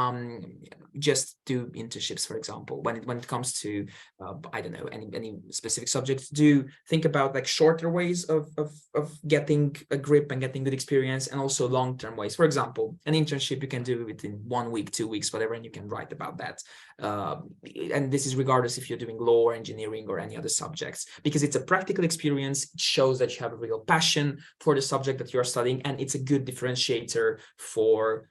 just do internships, for example, when it comes to I don't know, any specific subject. Do think about like shorter ways of getting a grip and getting good experience, and also long-term ways. For example, an internship you can do within 1 week, 2 weeks, whatever, and you can write about that. And this is regardless if you're doing law or engineering or any other subjects, because it's a practical experience. It shows that you have a real passion for the subject that you're studying, and it's a good differentiator for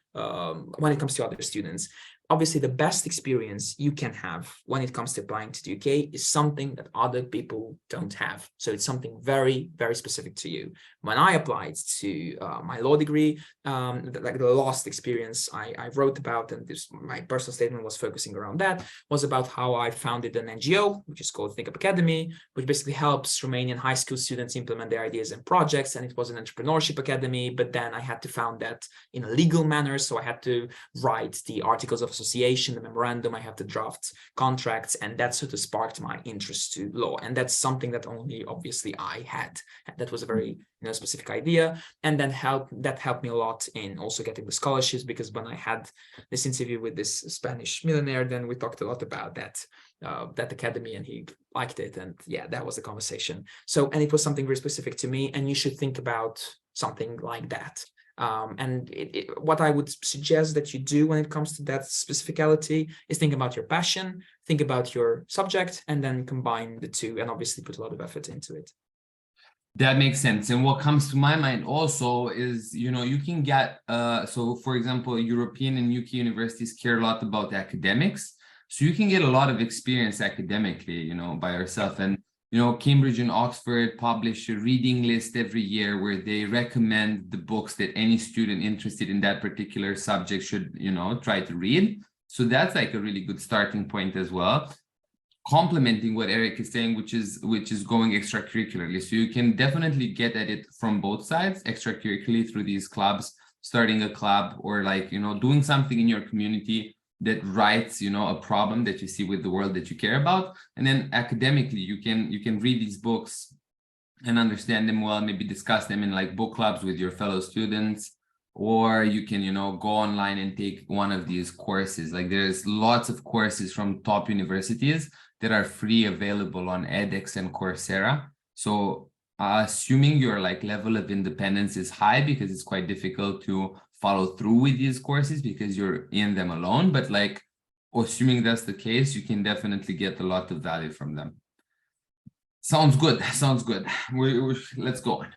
when it comes to other students. Obviously, the best experience you can have when it comes to applying to the UK is something that other people don't have. So it's something very, very specific to you. When I applied to my law degree, like the last experience I wrote about, and my personal statement was focusing around that, was about how I founded an NGO, which is called Think Up Academy, which basically helps Romanian high school students implement their ideas and projects. And it was an entrepreneurship academy, but then I had to found that in a legal manner. So I had to write the articles of association, the memorandum, I have to draft contracts, and that sort of sparked my interest to law. And that's something that only obviously I had. That was a very specific idea, and then that helped me a lot in also getting the scholarships, because when I had this interview with this Spanish millionaire, then we talked a lot about that academy, and he liked it, and yeah, that was the conversation. So, and it was something very specific to me, and you should think about something like that. And what I would suggest that you do when it comes to that specificality is think about your passion, think about your subject, and then combine the two, and obviously put a lot of effort into it. That makes sense. And what comes to my mind also is, you know, you can get, so for example, European and UK universities care a lot about academics. So you can get a lot of experience academically, you know, by yourself. And, you know, Cambridge and Oxford publish a reading list every year where they recommend the books that any student interested in that particular subject should, you know, try to read. So that's like a really good starting point as well. Complementing what Eric is saying, which is going extracurricularly. So you can definitely get at it from both sides, extracurricularly through these clubs, starting a club, or like, you know, doing something in your community that writes, you know, a problem that you see with the world that you care about. And then academically, you can read these books and understand them well, maybe discuss them in like book clubs with your fellow students, or you can, you know, go online and take one of these courses. Like there's lots of courses from top universities that are free, available on edX and Coursera. So assuming your like level of independence is high, because it's quite difficult to follow through with these courses because you're in them alone, but like assuming that's the case, you can definitely get a lot of value from them. Sounds good. Sounds good. Let's go on.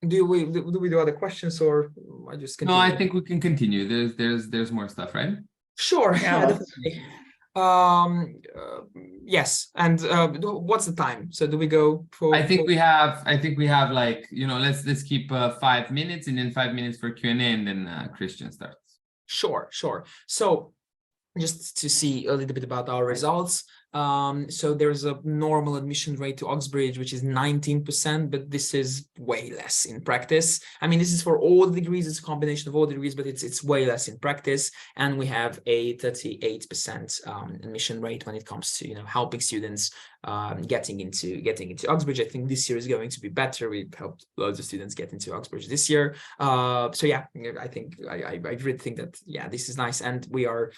Do we do other questions, or I just continue? No, I think we can continue. There's more stuff, right? Sure. Yeah, Definitely. Yes. And what's the time? So do we go for? I think we have like, you know, let's keep 5 minutes, and then 5 minutes for Q&A, and then Christian starts. Sure. So just to see a little bit about our results. So there's a normal admission rate to Oxbridge, which is 19%, but this is way less in practice. I mean, this is for all degrees, it's a combination of all degrees, but it's way less in practice. And we have a 38% admission rate when it comes to, you know, helping students getting into Oxbridge. I think this year is going to be better. We've helped loads of students get into Oxbridge this year. So yeah, I think I really think that, yeah, this is nice. And we are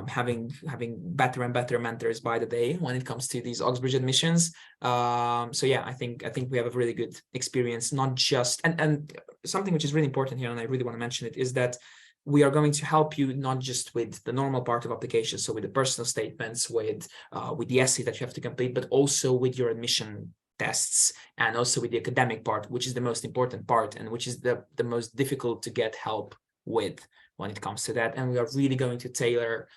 having better and better mentors by the day when it comes to these Oxbridge admissions. So yeah, I think we have a really good experience, not just, and something which is really important here, and I really want to mention it, is that we are going to help you not just with the normal part of application, so with the personal statements, with the essay that you have to complete, but also with your admission tests, and also with the academic part, which is the most important part, and which is the most difficult to get help with when it comes to that. And we are really going to tailor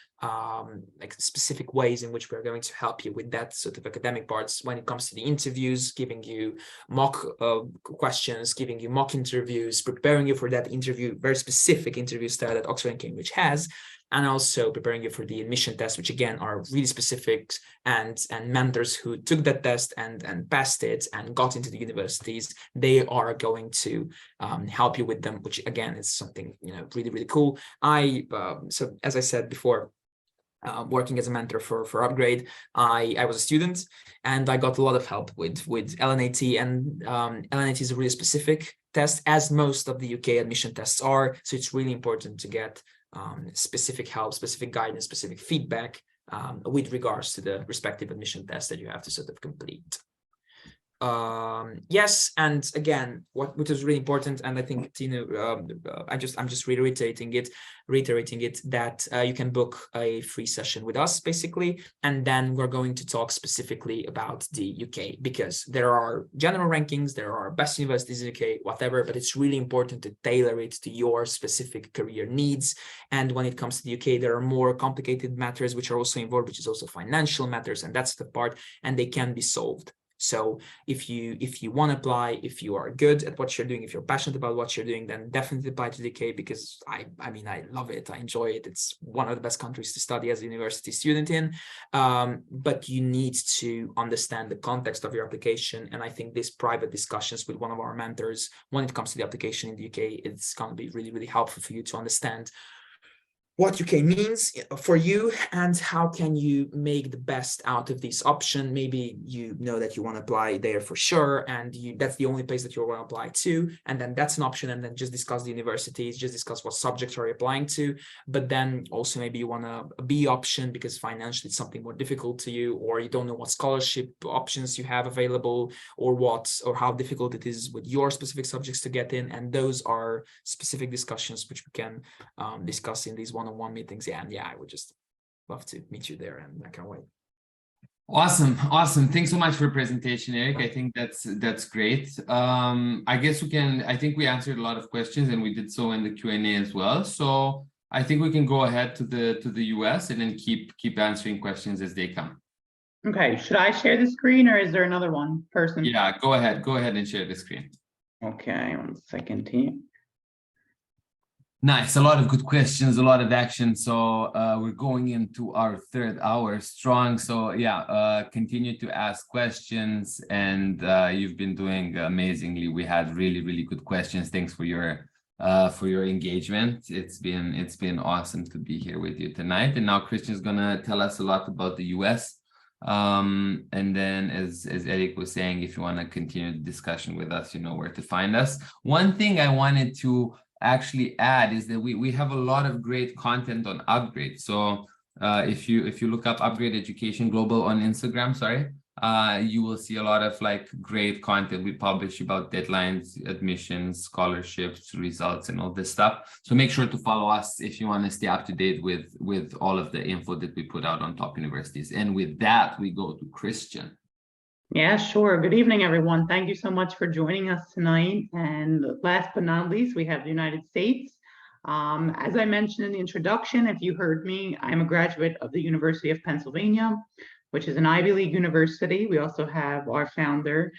like specific ways in which we're going to help you with that sort of academic parts when it comes to the interviews, giving you mock questions, giving you mock interviews, preparing you for that interview, very specific interview style that Oxford and Cambridge has, and also preparing you for the admission tests, which again are really specific, and mentors who took that test and passed it and got into the universities, they are going to help you with them, which again is something, you know, really, really cool. So as I said before, working as a mentor for Upgrade, I was a student, and I got a lot of help with LNAT, and LNAT is a really specific test, as most of the UK admission tests are. So it's really important to get specific help, specific guidance, specific feedback with regards to the respective admission test that you have to sort of complete. Yes, and again, which is really important, and I think, you know, I'm just reiterating it that you can book a free session with us basically, and then we're going to talk specifically about the UK, because there are general rankings, there are best universities in the UK, whatever, but it's really important to tailor it to your specific career needs. And when it comes to the UK, there are more complicated matters which are also involved, which is also financial matters, and that's the part, and they can be solved. So if you want to apply, if you are good at what you're doing, if you're passionate about what you're doing, then definitely apply to the UK, because I mean, I love it. I enjoy it. It's one of the best countries to study as a university student in. But you need to understand the context of your application. And I think these private discussions with one of our mentors when it comes to the application in the UK, it's going to be really, really helpful for you to understand what UK means for you and how can you make the best out of this option. Maybe you know that you want to apply there for sure, and that's the only place that you want to apply to, and then that's an option, and then just discuss the universities, just discuss what subjects are you applying to. But then also maybe you want a B option because financially it's something more difficult to you, or you don't know what scholarship options you have available, or how difficult it is with your specific subjects to get in. And those are specific discussions which we can discuss in these one-on-one meetings. Yeah, and yeah, I would just love to meet you there, and I can't wait. Awesome. Thanks so much for your presentation, Eric. I think that's great. I guess I think we answered a lot of questions, and we did so in the Q&A as well. So I think we can go ahead to the US and then keep answering questions as they come. Okay, should I share the screen, or is there another one person? Yeah, go ahead and share the screen. Okay, 1 second here. Nice, a lot of good questions, a lot of action. So we're going into our 3rd hour strong. So yeah, continue to ask questions, and you've been doing amazingly. We had really, really good questions. Thanks for your engagement. It's been awesome to be here with you tonight. And now Christian's gonna tell us a lot about the US. And then as Eric was saying, if you want to continue the discussion with us, you know where to find us. One thing I wanted to actually add is that we have a lot of great content on Upgrade. So if you look up Upgrade Education Global on Instagram, you will see a lot of like great content we publish about deadlines, admissions, scholarships, results, and all this stuff. So make sure to follow us if you want to stay up to date with all of the info that we put out on top universities. And with that, we go to Christian. Yeah, sure. Good evening, everyone. Thank you so much for joining us tonight. And last but not least, we have the United States. As I mentioned in the introduction, if you heard me, I'm a graduate of the University of Pennsylvania, which is an Ivy League university. We also have our founder,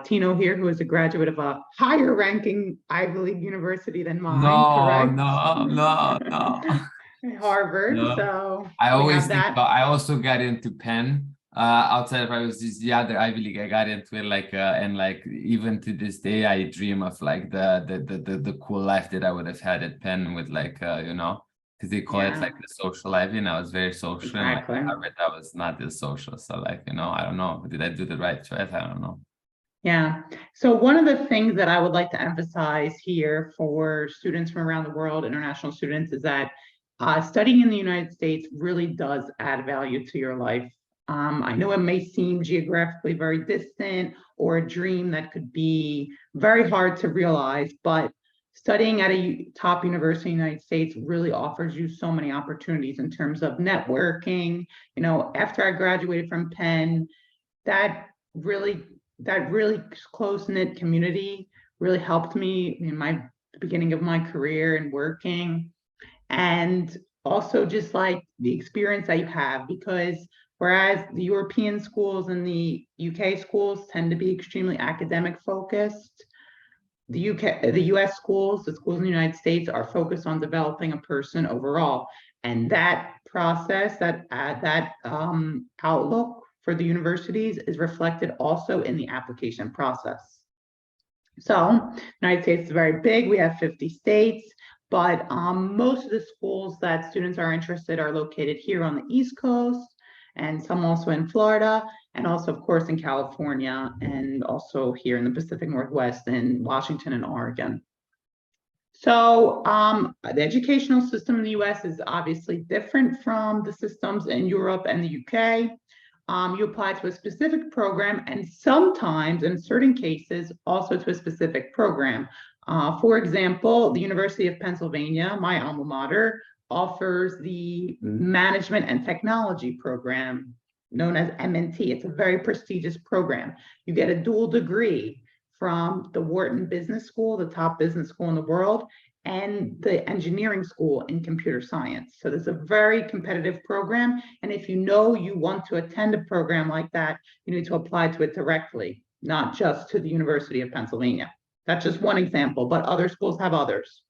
Tino here, who is a graduate of a higher ranking Ivy League university than mine, correct? No. Harvard. No. So I always think I also got into Penn outside of I was just the other Ivy League I got into it, like and like even to this day I dream of like the cool life that I would have had at Penn with like you know, because they call it Yeah. like the social Ivy, and I was very social, and like Exactly. Harvard I was not as social. So like, you know, I don't know, did I do the right choice? I don't know. Yeah. So one of the things that I would like to emphasize here for students from around the world, international students, is that studying in the United States really does add value to your life. I know it may seem geographically very distant or a dream that could be very hard to realize, but studying at a top university in the United States really offers you so many opportunities in terms of networking. You know, after I graduated from Penn, that really close-knit community really helped me in my beginning of my career and working. And also just like the experience that you have, because whereas the European schools and the UK schools tend to be extremely academic focused, the US schools, the schools in the United States are focused on developing a person overall. And that process, that outlook for the universities is reflected also in the application process. So the United States is very big. We have 50 states, but most of the schools that students are interested are located here on the East Coast, and some also in Florida, and also, of course, in California, and also here in the Pacific Northwest in Washington and Oregon. So the educational system in the US is obviously different from the systems in Europe and the UK. You apply to a specific program, and sometimes, in certain cases, also to a specific program. For example, the University of Pennsylvania, my alma mater, offers the Management and Technology program known as MNT. It's a very prestigious program. You get a dual degree from the Wharton Business School, the top business school in the world, and the engineering school in computer science. So there's a very competitive program. And if you know you want to attend a program like that, you need to apply to it directly, not just to the University of Pennsylvania. That's just one example, but other schools have others.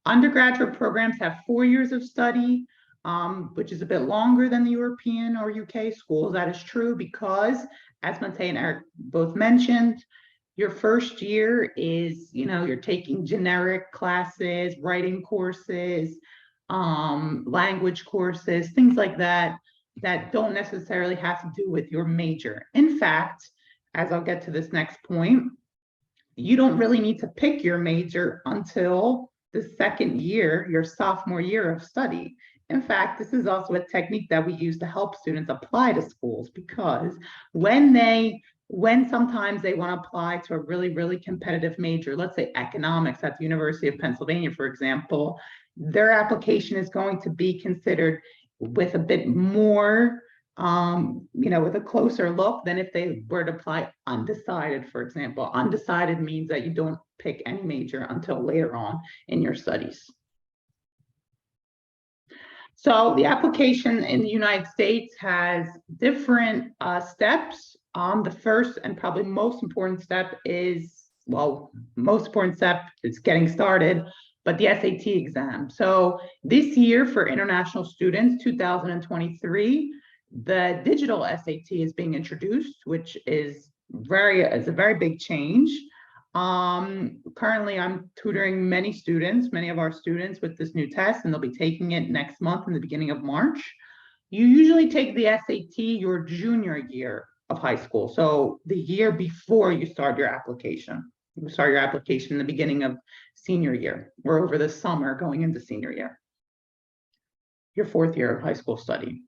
Undergraduate programs have 4 years of study, which is a bit longer than the European or UK schools. That is true because, as Matej and Eric both mentioned, your first year is, you know, you're taking generic classes, writing courses, language courses, things like that, that don't necessarily have to do with your major. In fact, as I'll get to this next point, you don't really need to pick your major until the second year, your sophomore year of study. In fact, this is also a technique that we use to help students apply to schools, because when sometimes they want to apply to a really competitive major, let's say economics at the University of Pennsylvania, for example, their application is going to be considered with a bit more, with a closer look than if they were to apply undecided, for example. Undecided means that you don't pick any major until later on in your studies. So the application in the United States has different steps. The first and probably most important step is, most important step is getting started, but the SAT exam. So this year for international students, 2023, the digital SAT is being introduced, which is a very big change. Currently I'm tutoring many of our students with this new test, and they'll be taking it next month in the beginning of March. You usually take the SAT your junior year of high school. So the year before you start your application. You start your application in the beginning of senior year, or over the summer going into senior year, your fourth year of high school study.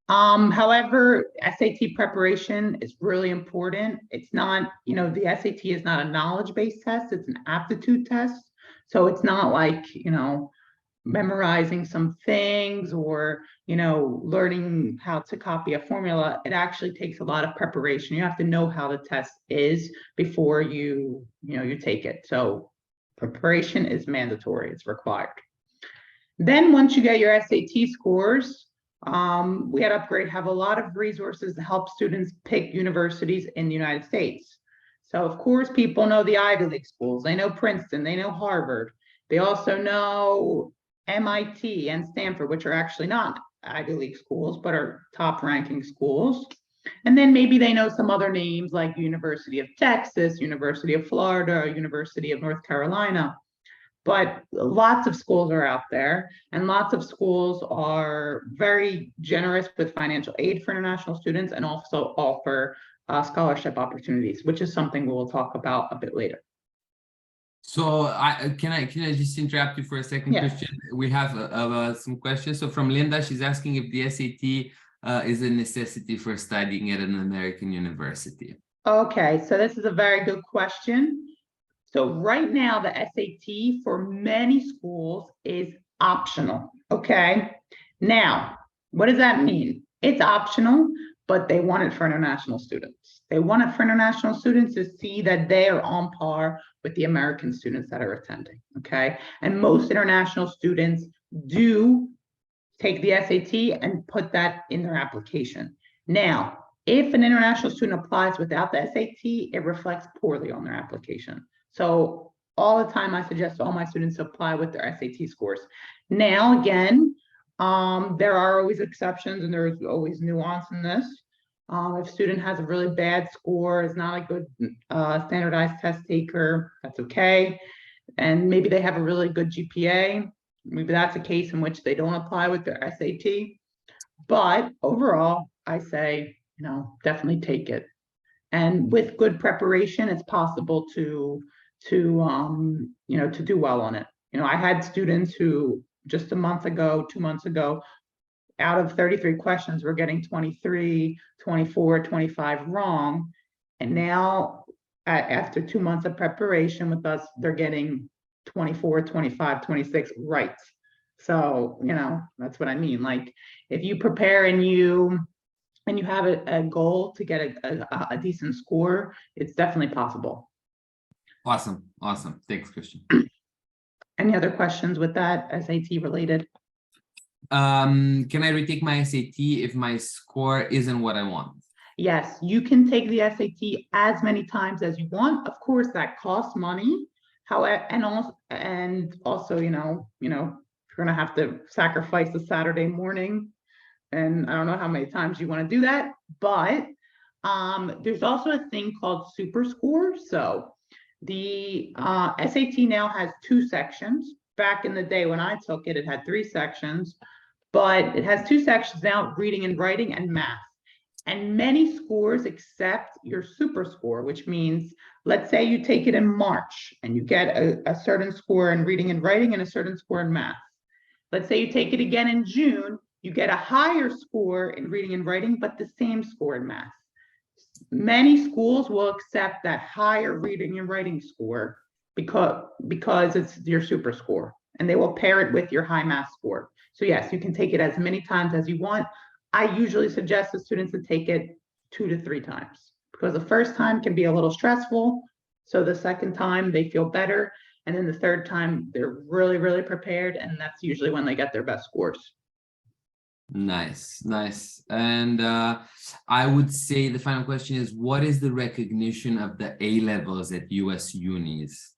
However, SAT preparation is really important. It's not, the SAT is not a knowledge-based test, it's an aptitude test. So it's not like, memorizing some things or, learning how to copy a formula. It actually takes a lot of preparation. You have to know how the test is before you take it. So preparation is mandatory, it's required. Then once you get your SAT scores, we at Upgrade have a lot of resources to help students pick universities in the United States. So of course, people know the Ivy League schools, they know Princeton, they know Harvard. They also know MIT and Stanford, which are actually not Ivy League schools, but are top ranking schools. And then maybe they know some other names like University of Texas, University of Florida, or University of North Carolina. But lots of schools are out there, and lots of schools are very generous with financial aid for international students and also offer scholarship opportunities, which is something we'll talk about a bit later. So can I just interrupt you for a second, Yeah. Christian? We have some questions. So from Linda, she's asking if the SAT is a necessity for studying at an American university. Okay, so this is a very good question. So right now, the SAT for many schools is optional, okay? Now, what does that mean? It's optional, but they want it for international students. They want it for international students to see that they are on par with the American students that are attending, okay? And most international students do take the SAT and put that in their application. Now, if an international student applies without the SAT, it reflects poorly on their application. So all the time, I suggest all my students apply with their SAT scores. Now, again, there are always exceptions and there's always nuance in this. If a student has a really bad score, is not a good standardized test taker, that's okay. And maybe they have a really good GPA. Maybe that's a case in which they don't apply with their SAT. But overall, I say, definitely take it. And with good preparation, it's possible to do well on it. I had students who just a month ago, 2 months ago, out of 33 questions, were getting 23, 24, 25 wrong. And now after 2 months of preparation with us, they're getting 24, 25, 26 right. So, that's what I mean. Like if you prepare and you have a goal to get a decent score, it's definitely possible. Awesome. Thanks, Christian. Any other questions with that SAT related? Can I retake my SAT if my score isn't what I want? Yes, you can take the SAT as many times as you want. Of course, that costs money. However, and also, you're gonna have to sacrifice the Saturday morning. And I don't know how many times you want to do that, but there's also a thing called Super Score. So the SAT now has 2 sections. Back in the day when I took it, it had 3 sections, but it has 2 sections now, reading and writing and math. And many schools accept your Super Score, which means, let's say you take it in March and you get a certain score in reading and writing and a certain score in math. Let's say you take it again in June, you get a higher score in reading and writing, but the same score in math. Many schools will accept that higher reading and writing score because it's your Super Score, and they will pair it with your high math score. So yes, you can take it as many times as you want. I usually suggest the students to take it 2 to 3 times because the first time can be a little stressful. So the second time they feel better. And then the third time they're really, really prepared. And that's usually when they get their best scores. Nice. And I would say the final question is, what is the recognition of the A-levels at US unis?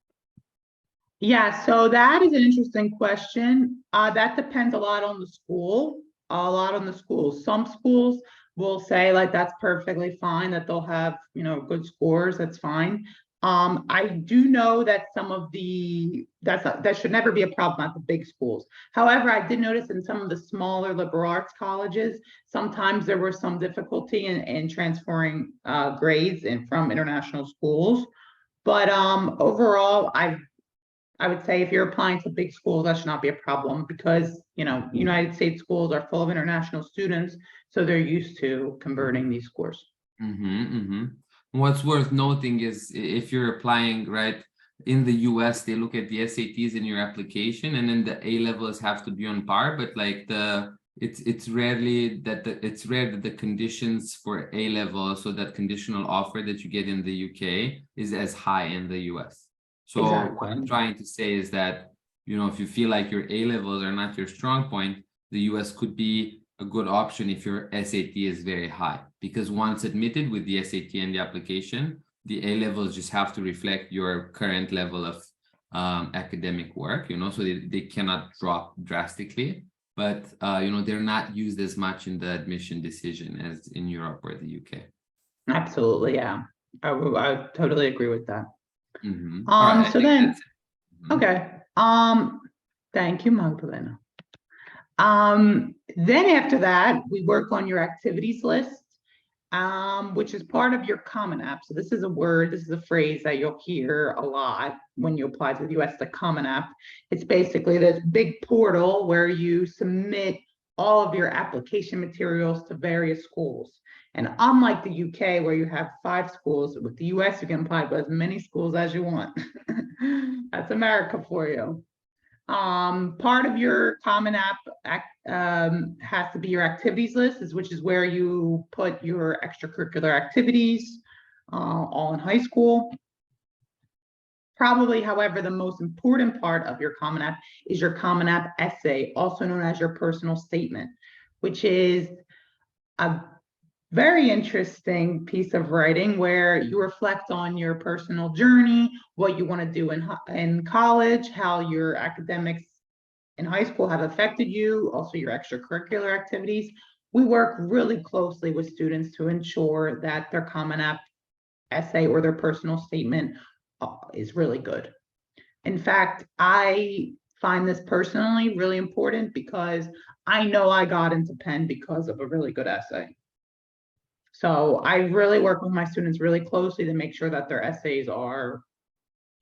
Yeah, so that is an interesting question. That depends a lot on the school. Some schools will say like that's perfectly fine, that they'll have good scores, that's fine. I do know that some of that should never be a problem at the big schools. However, I did notice in some of the smaller liberal arts colleges, sometimes there was some difficulty in transferring grades from international schools. But overall, I would say if you're applying to big schools, that should not be a problem because, United States schools are full of international students, so they're used to converting these scores. What's worth noting is if you're applying, right, in the US, they look at the SATs in your application and then the A-levels have to be on par, but like it's rare that the conditions for A-level, so that conditional offer that you get in the UK is as high in the US. So Exactly. what I'm trying to say is that, if you feel like your A-levels are not your strong point, the US could be a good option if your SAT is very high, because once admitted with the SAT and the application, the A-levels just have to reflect your current level of academic work, so they cannot drop drastically. but you know, they're not used as much in the admission decision as in Europe or the UK. Absolutely, yeah. I totally agree with that. All right, I So think then, that's it. Mhm. okay, thank you, Magdalena. Then after that, we work on your activities list, which is part of your Common App. So this is a word, this is a phrase that you'll hear a lot when you apply to the US, the Common App. It's basically this big portal where you submit all of your application materials to various schools. And unlike the UK, where you have 5 schools, with the US, you can apply to as many schools as you want. That's America for you. Part of your Common App has to be your activities list, which is where you put your extracurricular activities, all in high school. Probably, however, the most important part of your Common App is your Common App essay, also known as your personal statement, which is a very interesting piece of writing where you reflect on your personal journey, what you want to do in college, how your academics in high school have affected you, also your extracurricular activities. We work really closely with students to ensure that their Common App essay or their personal statement is really good. In fact, I find this personally really important because I know I got into Penn because of a really good essay. So I really work with my students really closely to make sure that their essays are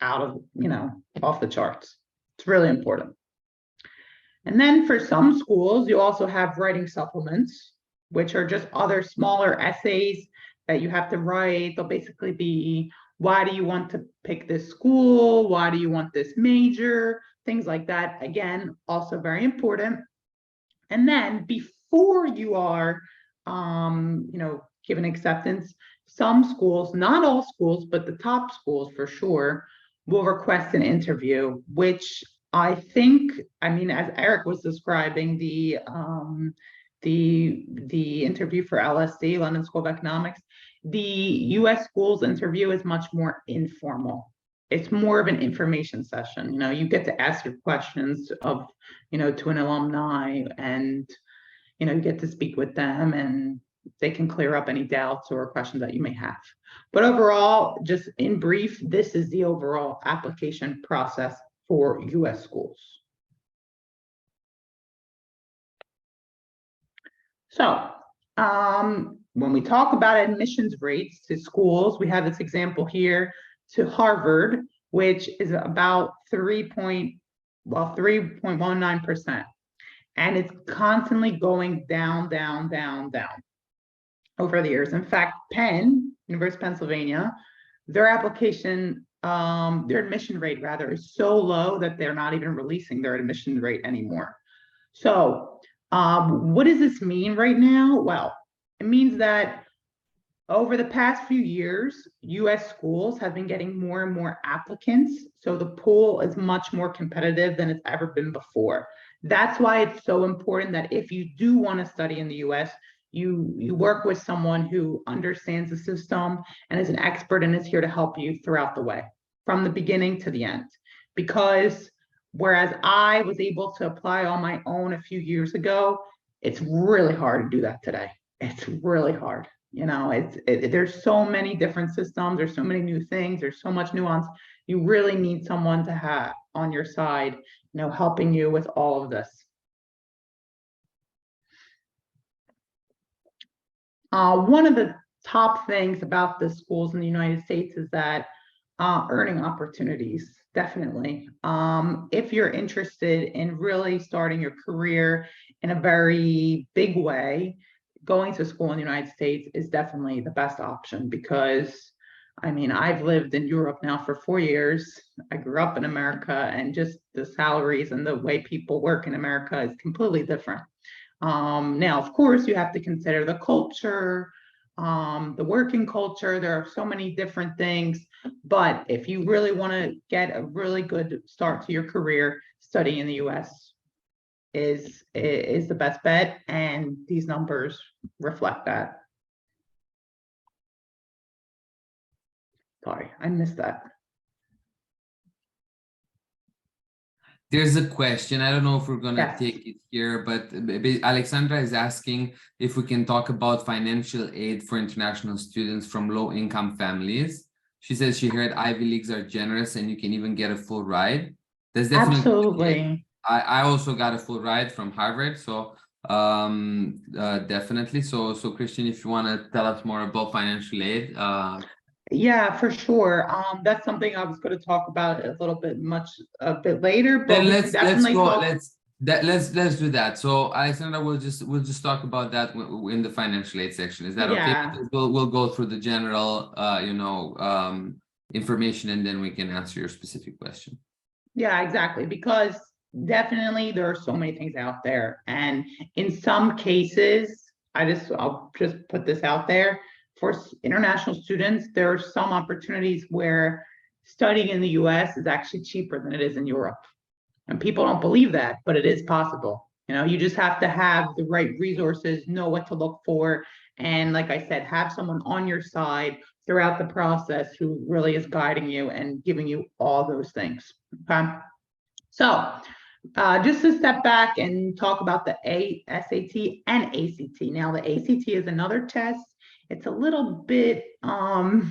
out of, you know, off the charts. It's really important. And then for some schools, you also have writing supplements, which are just other smaller essays that you have to write. They'll basically be, why do you want to pick this school? Why do you want this major? Things like that. Again, also very important. And then before you are, you know, given acceptance, some schools, not all schools, but the top schools for sure, will request an interview, which I think, I mean, as Eric was describing the interview for LSE, London School of Economics, the US schools interview is much more informal. It's more of an information session. You know, you get to ask your questions of, you know, to an alumni, and, you know, you get to speak with them and they can clear up any doubts or questions that you may have. But overall, just in brief, this is the overall application process for US schools. So when we talk about admissions rates to schools, we have this example here to Harvard, which is about 3.19%. And it's constantly going down, down, down, down over the years. In fact, Penn, University of Pennsylvania, their application, their admission rate rather, is so low that they're not even releasing their admission rate anymore. So what does this mean right now? Well, it means that over the past few years, US schools have been getting more and more applicants. So the pool is much more competitive than it's ever been before. That's why it's so important that if you do want to study in the US, you work with someone who understands the system and is an expert and is here to help you throughout the way, from the beginning to the end. Because whereas I was able to apply on my own a few years ago, it's really hard to do that today. It's really hard. You know, there's so many different systems, there's so many new things, there's so much nuance. You really need someone to have on your side, you know, helping you with all of this. One of the top things about the schools in the United States is that earning opportunities, definitely. If you're interested in really starting your career in a very big way, going to school in the United States is definitely the best option, because I mean, I've lived in Europe now for 4 years. I grew up in America, and just the salaries and the way people work in America is completely different. Now, of course, you have to consider the culture, the working culture. There are so many different things, but if you really want to get a really good start to your career, studying in the US is the best bet, and these numbers reflect that. Sorry, I missed that. There's a question. I don't know if we're gonna Yes. take it here, but Alexandra is asking if we can talk about financial aid for international students from low-income families. She says she heard Ivy Leagues are generous and you can even get a full ride. That's definitely Absolutely. I also got a full ride from Harvard, so definitely. So Christian, if you want to tell us more about financial aid, Yeah, for sure. That's something I was going to talk about a little bit a bit later, but then we let's can definitely go. talk. Let's do that. So Alexandra, we'll just talk about that in the financial aid section. Is that okay? Yeah. Because we'll go through the general information, and then we can answer your specific question. Yeah, exactly. Because definitely there are so many things out there. And in some cases, I'll just put this out there. For international students, there are some opportunities where studying in the US is actually cheaper than it is in Europe. And people don't believe that, but it is possible. You know, you just have to have the right resources, know what to look for. And like I said, have someone on your side throughout the process who really is guiding you and giving you all those things. Okay. So just to step back and talk about the SAT and ACT. Now the ACT is another test. It's a little bit, how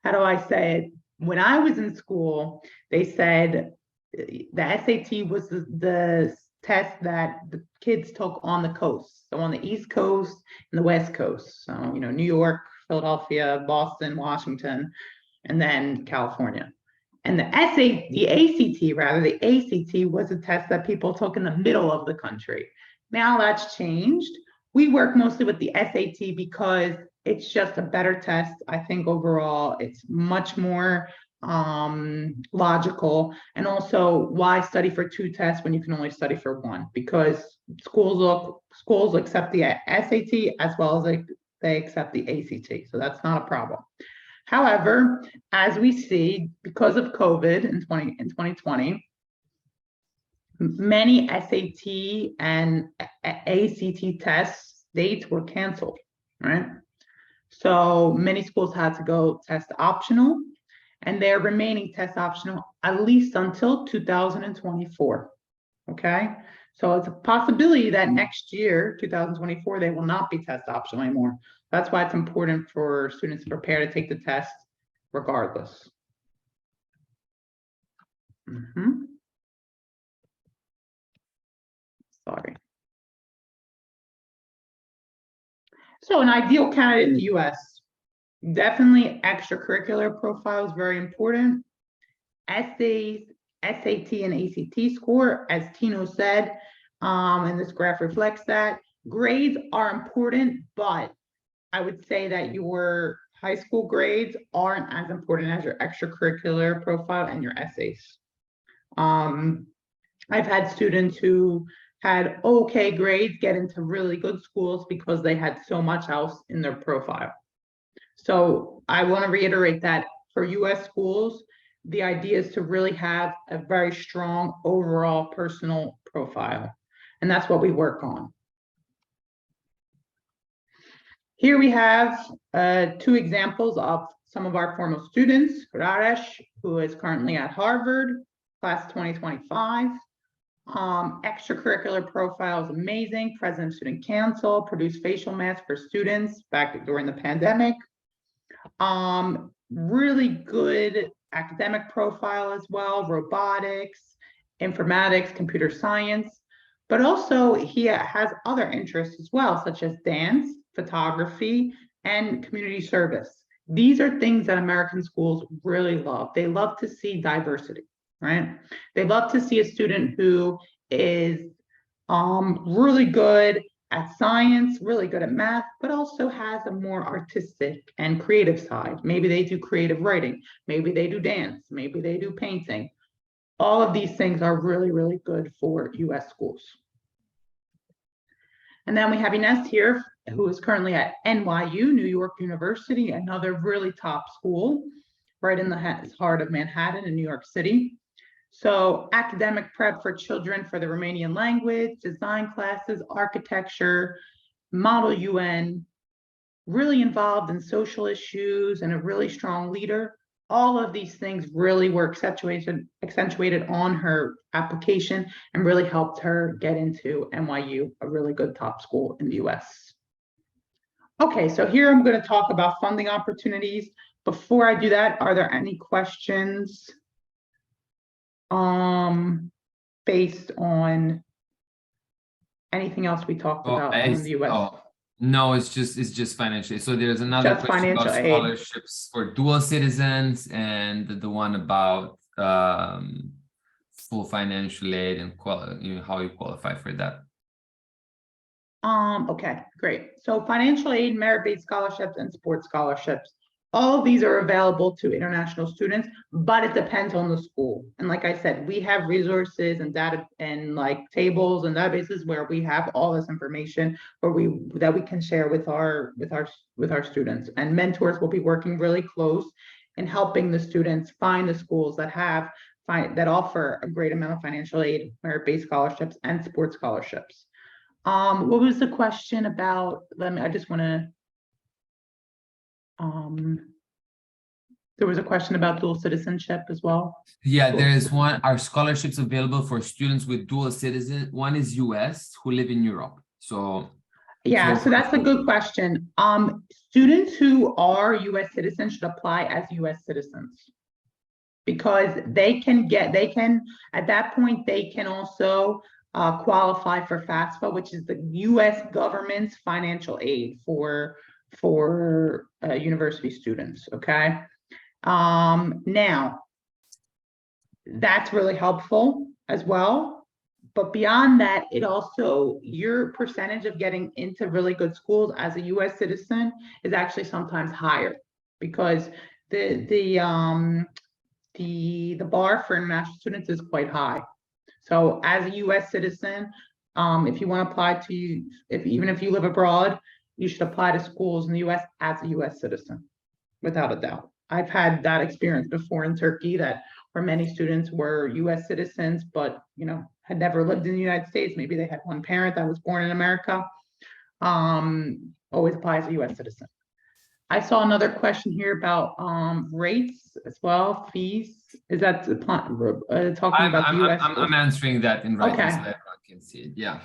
do I say it? When I was in school, they said the SAT was the test that the kids took on the coast. So on the East Coast and the West Coast. So, you know, New York, Philadelphia, Boston, Washington, and then California. And the ACT was a test that people took in the middle of the country. Now that's changed. We work mostly with the SAT because it's just a better test. I think overall it's much more logical. And also, why study for two tests when you can only study for one? Because schools accept the SAT as well as they accept the ACT. So that's not a problem. However, as we see, because of COVID in 2020, many SAT and ACT test dates were canceled, right? So many schools had to go test optional, and they're remaining test optional at least until 2024, okay? So it's a possibility that next year, 2024, they will not be test optional anymore. That's why it's important for students to prepare to take the test regardless. Sorry. So an ideal candidate in the US, definitely extracurricular profile is very important. Essays, SAT and ACT score, as Tino said, and this graph reflects that. Grades are important, but I would say that your high school grades aren't as important as your extracurricular profile and your essays. I've had students who had okay grades get into really good schools because they had so much else in their profile. So I want to reiterate that for US schools, the idea is to really have a very strong overall personal profile. And that's what we work on. Here we have two examples of some of our former students. Raresh, who is currently at Harvard, class 2025. Extracurricular profile is amazing. President of Student Council, produced facial masks for students back during the pandemic. Really good academic profile as well, robotics, informatics, computer science, but also he has other interests as well, such as dance, photography, and community service. These are things that American schools really love. They love to see diversity, right? They love to see a student who is really good at science, really good at math, but also has a more artistic and creative side. Maybe they do creative writing, maybe they do dance, maybe they do painting. All of these things are really, really good for US schools. And then we have Ines here, who is currently at NYU, New York University, another really top school, right in the heart of Manhattan in New York City. So academic prep for children for the Romanian language, design classes, architecture, model UN, really involved in social issues and a really strong leader. all of these things really were accentuated on her application and really helped her get into NYU, a really good top school in the US. Okay, so here I'm going to talk about funding opportunities. Before I do that, are there any questions based on anything else we talked about in the US? No, it's just financially. So there's another Just question about financial aid. scholarships for dual citizens and the one about full financial aid and how you qualify for that. Okay, great. So financial aid, merit-based scholarships, and sports scholarships. All of these are available to international students, but it depends on the school. And like I said, we have resources and data and like tables and databases where we have all this information that we can share with our students. And mentors will be working really close in helping the students find the schools that offer a great amount of financial aid, merit-based scholarships, and sports scholarships. What was the question about? I just want to. There was a question about dual citizenship as well. Yeah, there is one. Are scholarships available for students with dual citizen? One is US who live in Europe. So yeah, so that's a good question. Students who are US citizens should apply as US citizens because they can at that point they can also qualify for FAFSA, which is the US government's financial aid for university students. Okay. Now that's really helpful as well, but beyond that, it also, your percentage of getting into really good schools as a US citizen is actually sometimes higher because the bar for international students is quite high. So as a US citizen, if you want to apply to, even if you live abroad, you should apply to schools in the US as a US citizen, without a doubt. I've had that experience before in Turkey where many students were US citizens, but had never lived in the United States. Maybe they had one parent that was born in America. Always apply as a US citizen. I saw another question here about rates as well, fees. Is that talking about the US? I'm answering that in writing Okay. so everyone can see it. Yeah.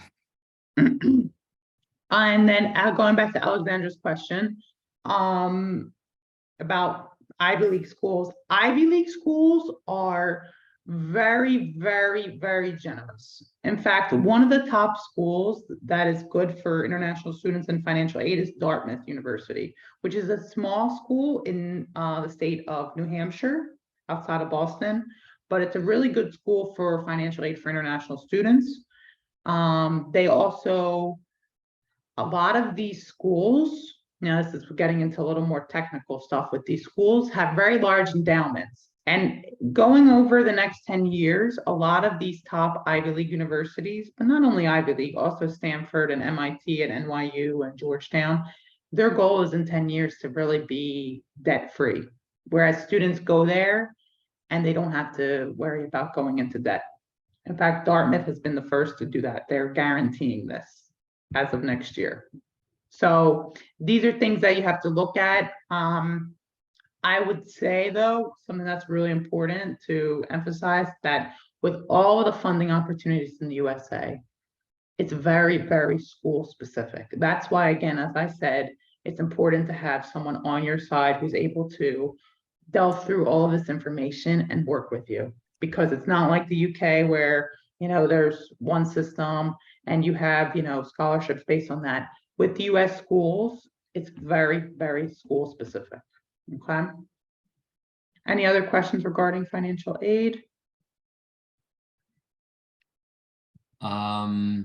And then going back to Alexandra's question about Ivy League schools. Ivy League schools are very, very, very generous. In fact, one of the top schools that is good for international students and financial aid is Dartmouth University, which is a small school in the state of New Hampshire, outside of Boston, but it's a really good school for financial aid for international students. They also, a lot of these schools, now this is getting into a little more technical stuff with these schools, have very large endowments. And going over the next 10 years, a lot of these top Ivy League universities, but not only Ivy League, also Stanford and MIT and NYU and Georgetown, their goal is in 10 years to really be debt-free. Whereas students go there and they don't have to worry about going into debt. In fact, Dartmouth has been the first to do that. They're guaranteeing this as of next year. So these are things that you have to look at. I would say, though, something that's really important to emphasize, that with all of the funding opportunities in the USA, it's very, very school specific. That's why, again, as I said, it's important to have someone on your side who's able to delve through all of this information and work with you. Because it's not like the UK where, there's one system and you have, scholarships based on that. With the US schools, it's very, very school specific. Okay. Any other questions regarding financial aid? I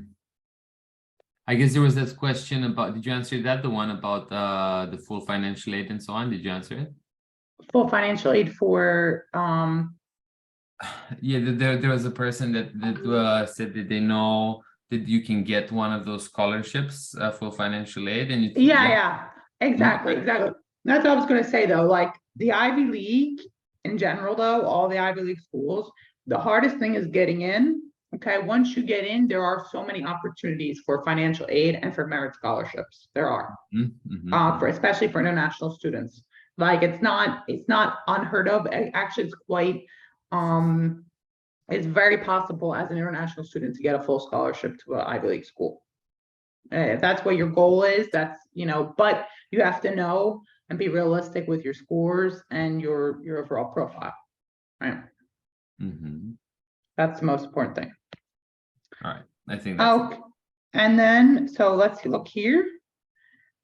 guess there was this question about, did you answer that? The one about the full financial aid and so on? Did you answer it? Full financial aid for yeah, there was a person that said that they know that you can get one of those scholarships, full financial aid, and yeah, exactly. That's what I was going to say, though. Like the Ivy League in general, though, all the Ivy League schools, the hardest thing is getting in. Okay, once you get in, there are so many opportunities for financial aid and for merit scholarships. There are, especially for international students. Like it's not unheard of. Actually, it's quite it's very possible as an international student to get a full scholarship to an Ivy League school. If that's what your goal is, that's, but you have to know and be realistic with your scores and your overall profile, right? Mhm. That's the most important thing. All right. I think that's Okay, and then, so let's look here.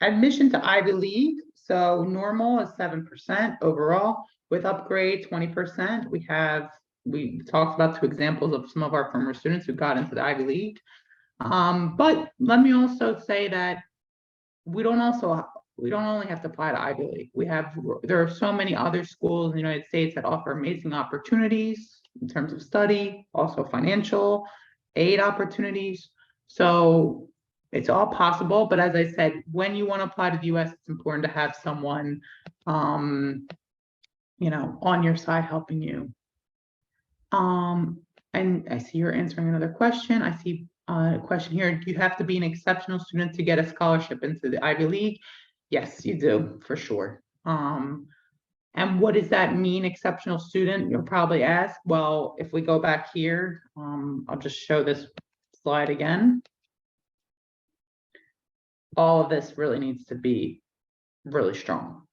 Admission to Ivy League, so normal is 7% overall, with upgrade 20%. We talked about 2 examples of some of our former students who got into the Ivy League. But let me also say that we don't only have to apply to Ivy League. There are so many other schools in the United States that offer amazing opportunities in terms of study, also financial aid opportunities. So it's all possible, but as I said, when you want to apply to the US, it's important to have someone, on your side helping you. And I see you're answering another question. I see a question here. Do you have to be an exceptional student to get a scholarship into the Ivy League? Yes, you do, for sure. And what does that mean, exceptional student? You'll probably ask. Well, if we go back here, I'll just show this slide again. All of this really needs to be really strong.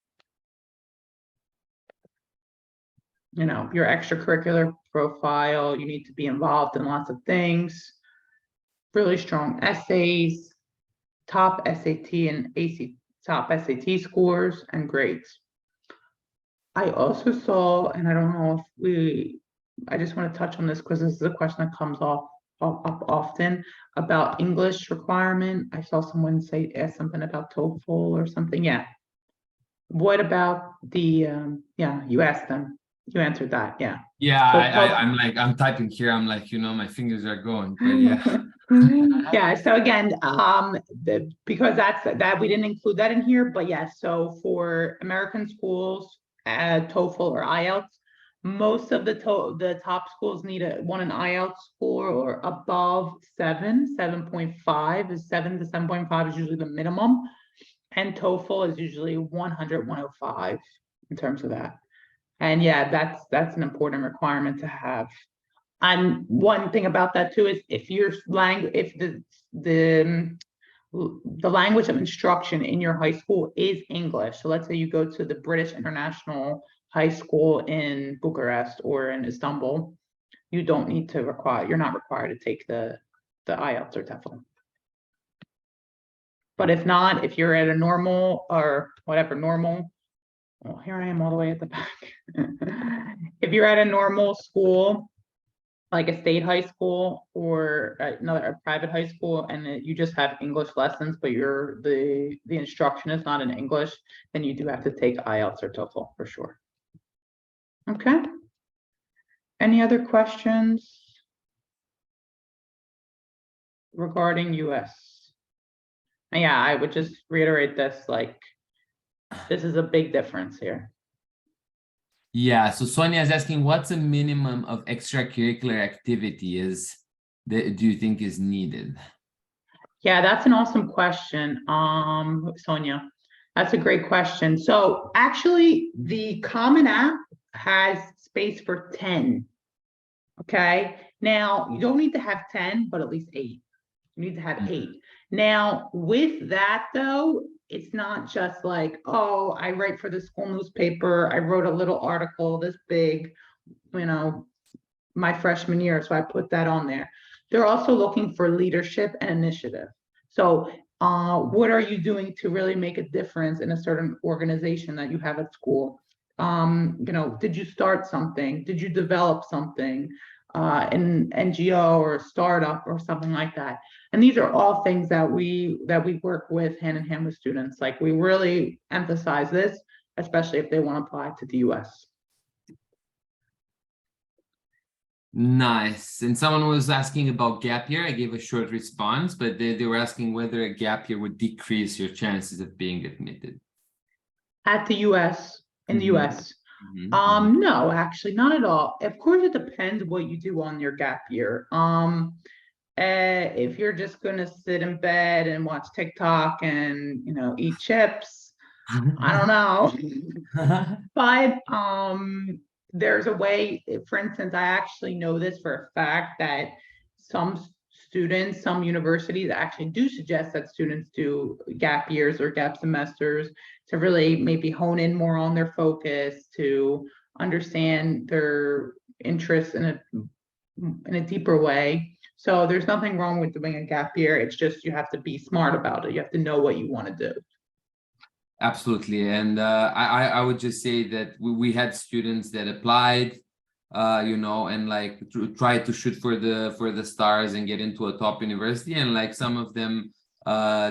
Your extracurricular profile, you need to be involved in lots of things, really strong essays, top SAT and top SAT scores and grades. I also saw, and I don't know if I just want to touch on this because this is a question that comes up often about English requirement. I saw someone ask something about TOEFL or something. Yeah. What about the, you asked them. You answered that, yeah. Yeah, So I'm typing here. I'm like, my fingers are going, but yeah. Yeah, so again, because that we didn't include that in here, but yeah, so for American schools, TOEFL or IELTS, most of the top schools need an IELTS score or above 7.5 is 7 to 7.5 is usually the minimum, and TOEFL is usually 100, 105 in terms of that. And yeah, that's an important requirement to have. And one thing about that too is if the language of instruction in your high school is English. So let's say you go to the British International High School in Bucharest or in Istanbul, you're not required to take the IELTS or TOEFL. But if you're at a normal or whatever normal, well, here I am all the way at the back. If you're at a normal school, like a state high school or a private high school, and you just have English lessons, but the instruction is not in English, then you do have to take IELTS or TOEFL for sure. Okay. Any other questions regarding US? Yeah, I would just reiterate this, like, this is a big difference here. Yeah, so Sonia is asking, what's a minimum of extracurricular activity do you think is needed? Yeah, that's an awesome question, Sonia. That's a great question. So actually, the Common App has space for 10. Okay, now you don't need to have 10, but at least 8. You need to have 8. Now, with that though, it's not just like, oh, I write for the school newspaper. I wrote a little article this big, my freshman year. So I put that on there. They're also looking for leadership and initiative. So what are you doing to really make a difference in a certain organization that you have at school? Did you start something? Did you develop something? An NGO or a startup or something like that. And these are all things that we work with hand in hand with students. Like we really emphasize this, especially if they want to apply to the US. Nice. And someone was asking about gap year. I gave a short response, but they were asking whether a gap year would decrease your chances of being admitted. At the US, in the US. Mm-hmm. No, actually, not at all. Of course, it depends what you do on your gap year. If you're just gonna sit in bed and watch TikTok and eat chips, I don't know. But there's a way, for instance, I actually know this for a fact that some students, some universities actually do suggest that students do gap years or gap semesters to really maybe hone in more on their focus, to understand their interests in a deeper way. So there's nothing wrong with doing a gap year. It's just you have to be smart about it. You have to know what you want to do. Absolutely. And I would just say that we had students that applied, you know, and like tried to shoot for the stars and get into a top university. And like some of them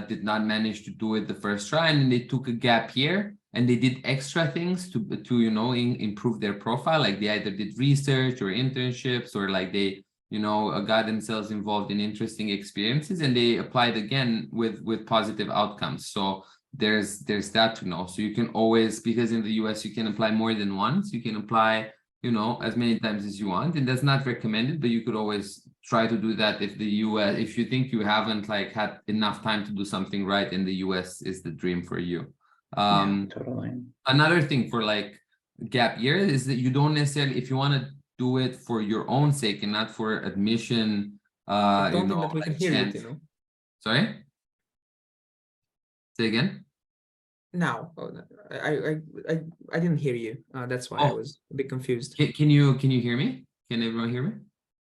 did not manage to do it the first try, and they took a gap year and they did extra things to you know, improve their profile. Like they either did research or internships, or like they, you know, got themselves involved in interesting experiences, and they applied again with positive outcomes. So there's that to know. So you can always, because in the US you can apply more than once, you can apply, you know, as many times as you want, and that's not recommended, but you could always try to do that if the US, if you think you haven't like had enough time to do something right, in the US is the dream for you. Yeah, totally. Another thing for like gap year is that you don't necessarily, if you want to do it for your own sake and not for admission, I you don't think know, that we can like hear you, chance. Tino. Sorry? Say again? Now, I didn't hear you. That's why I Oh. was a bit confused. Can you hear me? Can everyone hear me?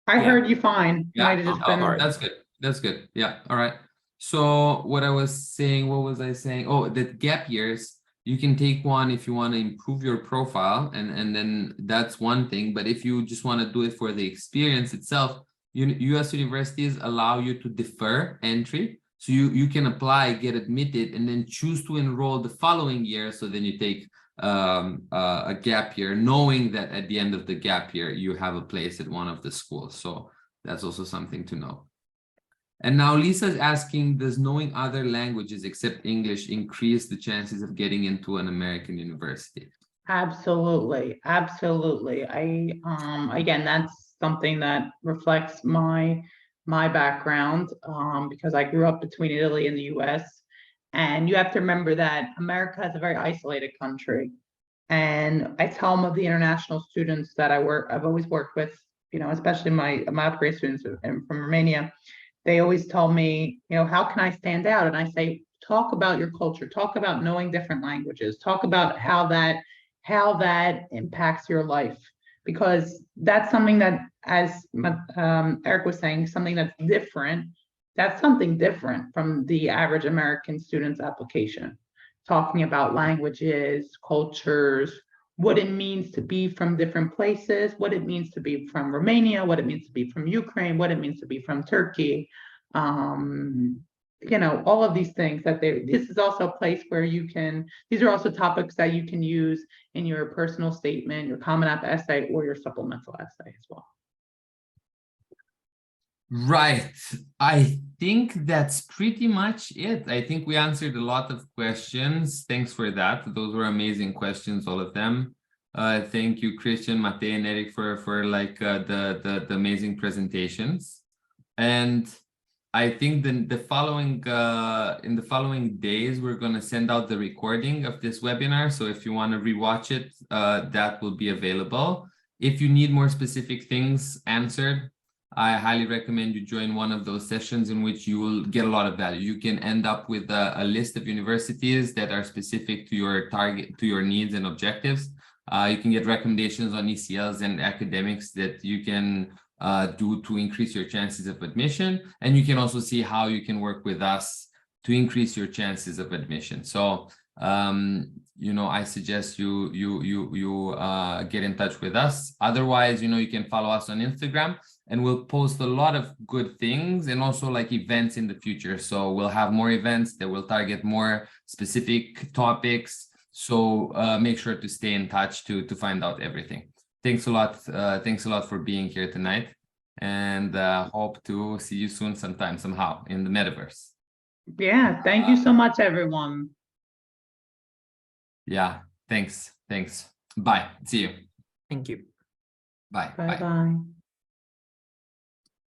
I Yeah. heard you fine. Yeah. Might have just Oh, been. all right. that's good. That's good. Yeah. All right. So what I was saying, what was I saying? Oh, that gap years, you can take one if you want to improve your profile, and then that's one thing. But if you just want to do it for the experience itself, US universities allow you to defer entry. So you can apply, get admitted, and then choose to enroll the following year. So then you take a gap year, knowing that at the end of the gap year, you have a place at one of the schools. So that's also something to know. And now Lisa's asking, does knowing other languages except English increase the chances of getting into an American university? Absolutely, absolutely. Again, that's something that reflects my background, because I grew up between Italy and the US. And you have to remember that America is a very isolated country. And I tell them of the international students that I've always worked with, you know, especially my upgrade students from Romania. They always tell me, you know, how can I stand out? And I say, talk about your culture, talk about knowing different languages, talk about how that impacts your life, because that's something that, as Eric was saying, something that's different. That's something different from the average American student's application. Talking about languages, cultures, what it means to be from different places, what it means to be from Romania, what it means to be from Ukraine, what it means to be from Turkey. You know, all of these things this is also a place where these are also topics that you can use in your personal statement, your Common App essay, or your supplemental essay as well. Right. I think that's pretty much it. I think we answered a lot of questions. Thanks for that. Those were amazing questions, all of them. Thank you, Christian, Matej, and Eric for like the amazing presentations. And I think in the following days, we're going to send out the recording of this webinar. So if you want to rewatch it, that will be available. If you need more specific things answered, I highly recommend you join one of those sessions in which you will get a lot of value. You can end up with a list of universities that are specific to your target, to your needs and objectives. You can get recommendations on ECLs and academics that you can do to increase your chances of admission. And you can also see how you can work with us to increase your chances of admission. So, you know, I suggest you get in touch with us. Otherwise, you know, you can follow us on Instagram, and we'll post a lot of good things and also like events in the future. So we'll have more events that will target more specific topics. So make sure to stay in touch to find out everything. Thanks a lot. Thanks a lot for being here tonight, and hope to see you soon sometime, somehow in the metaverse. Yeah, thank you so much, everyone. Yeah, thanks. Bye. See you. Thank you. Bye. Bye-bye.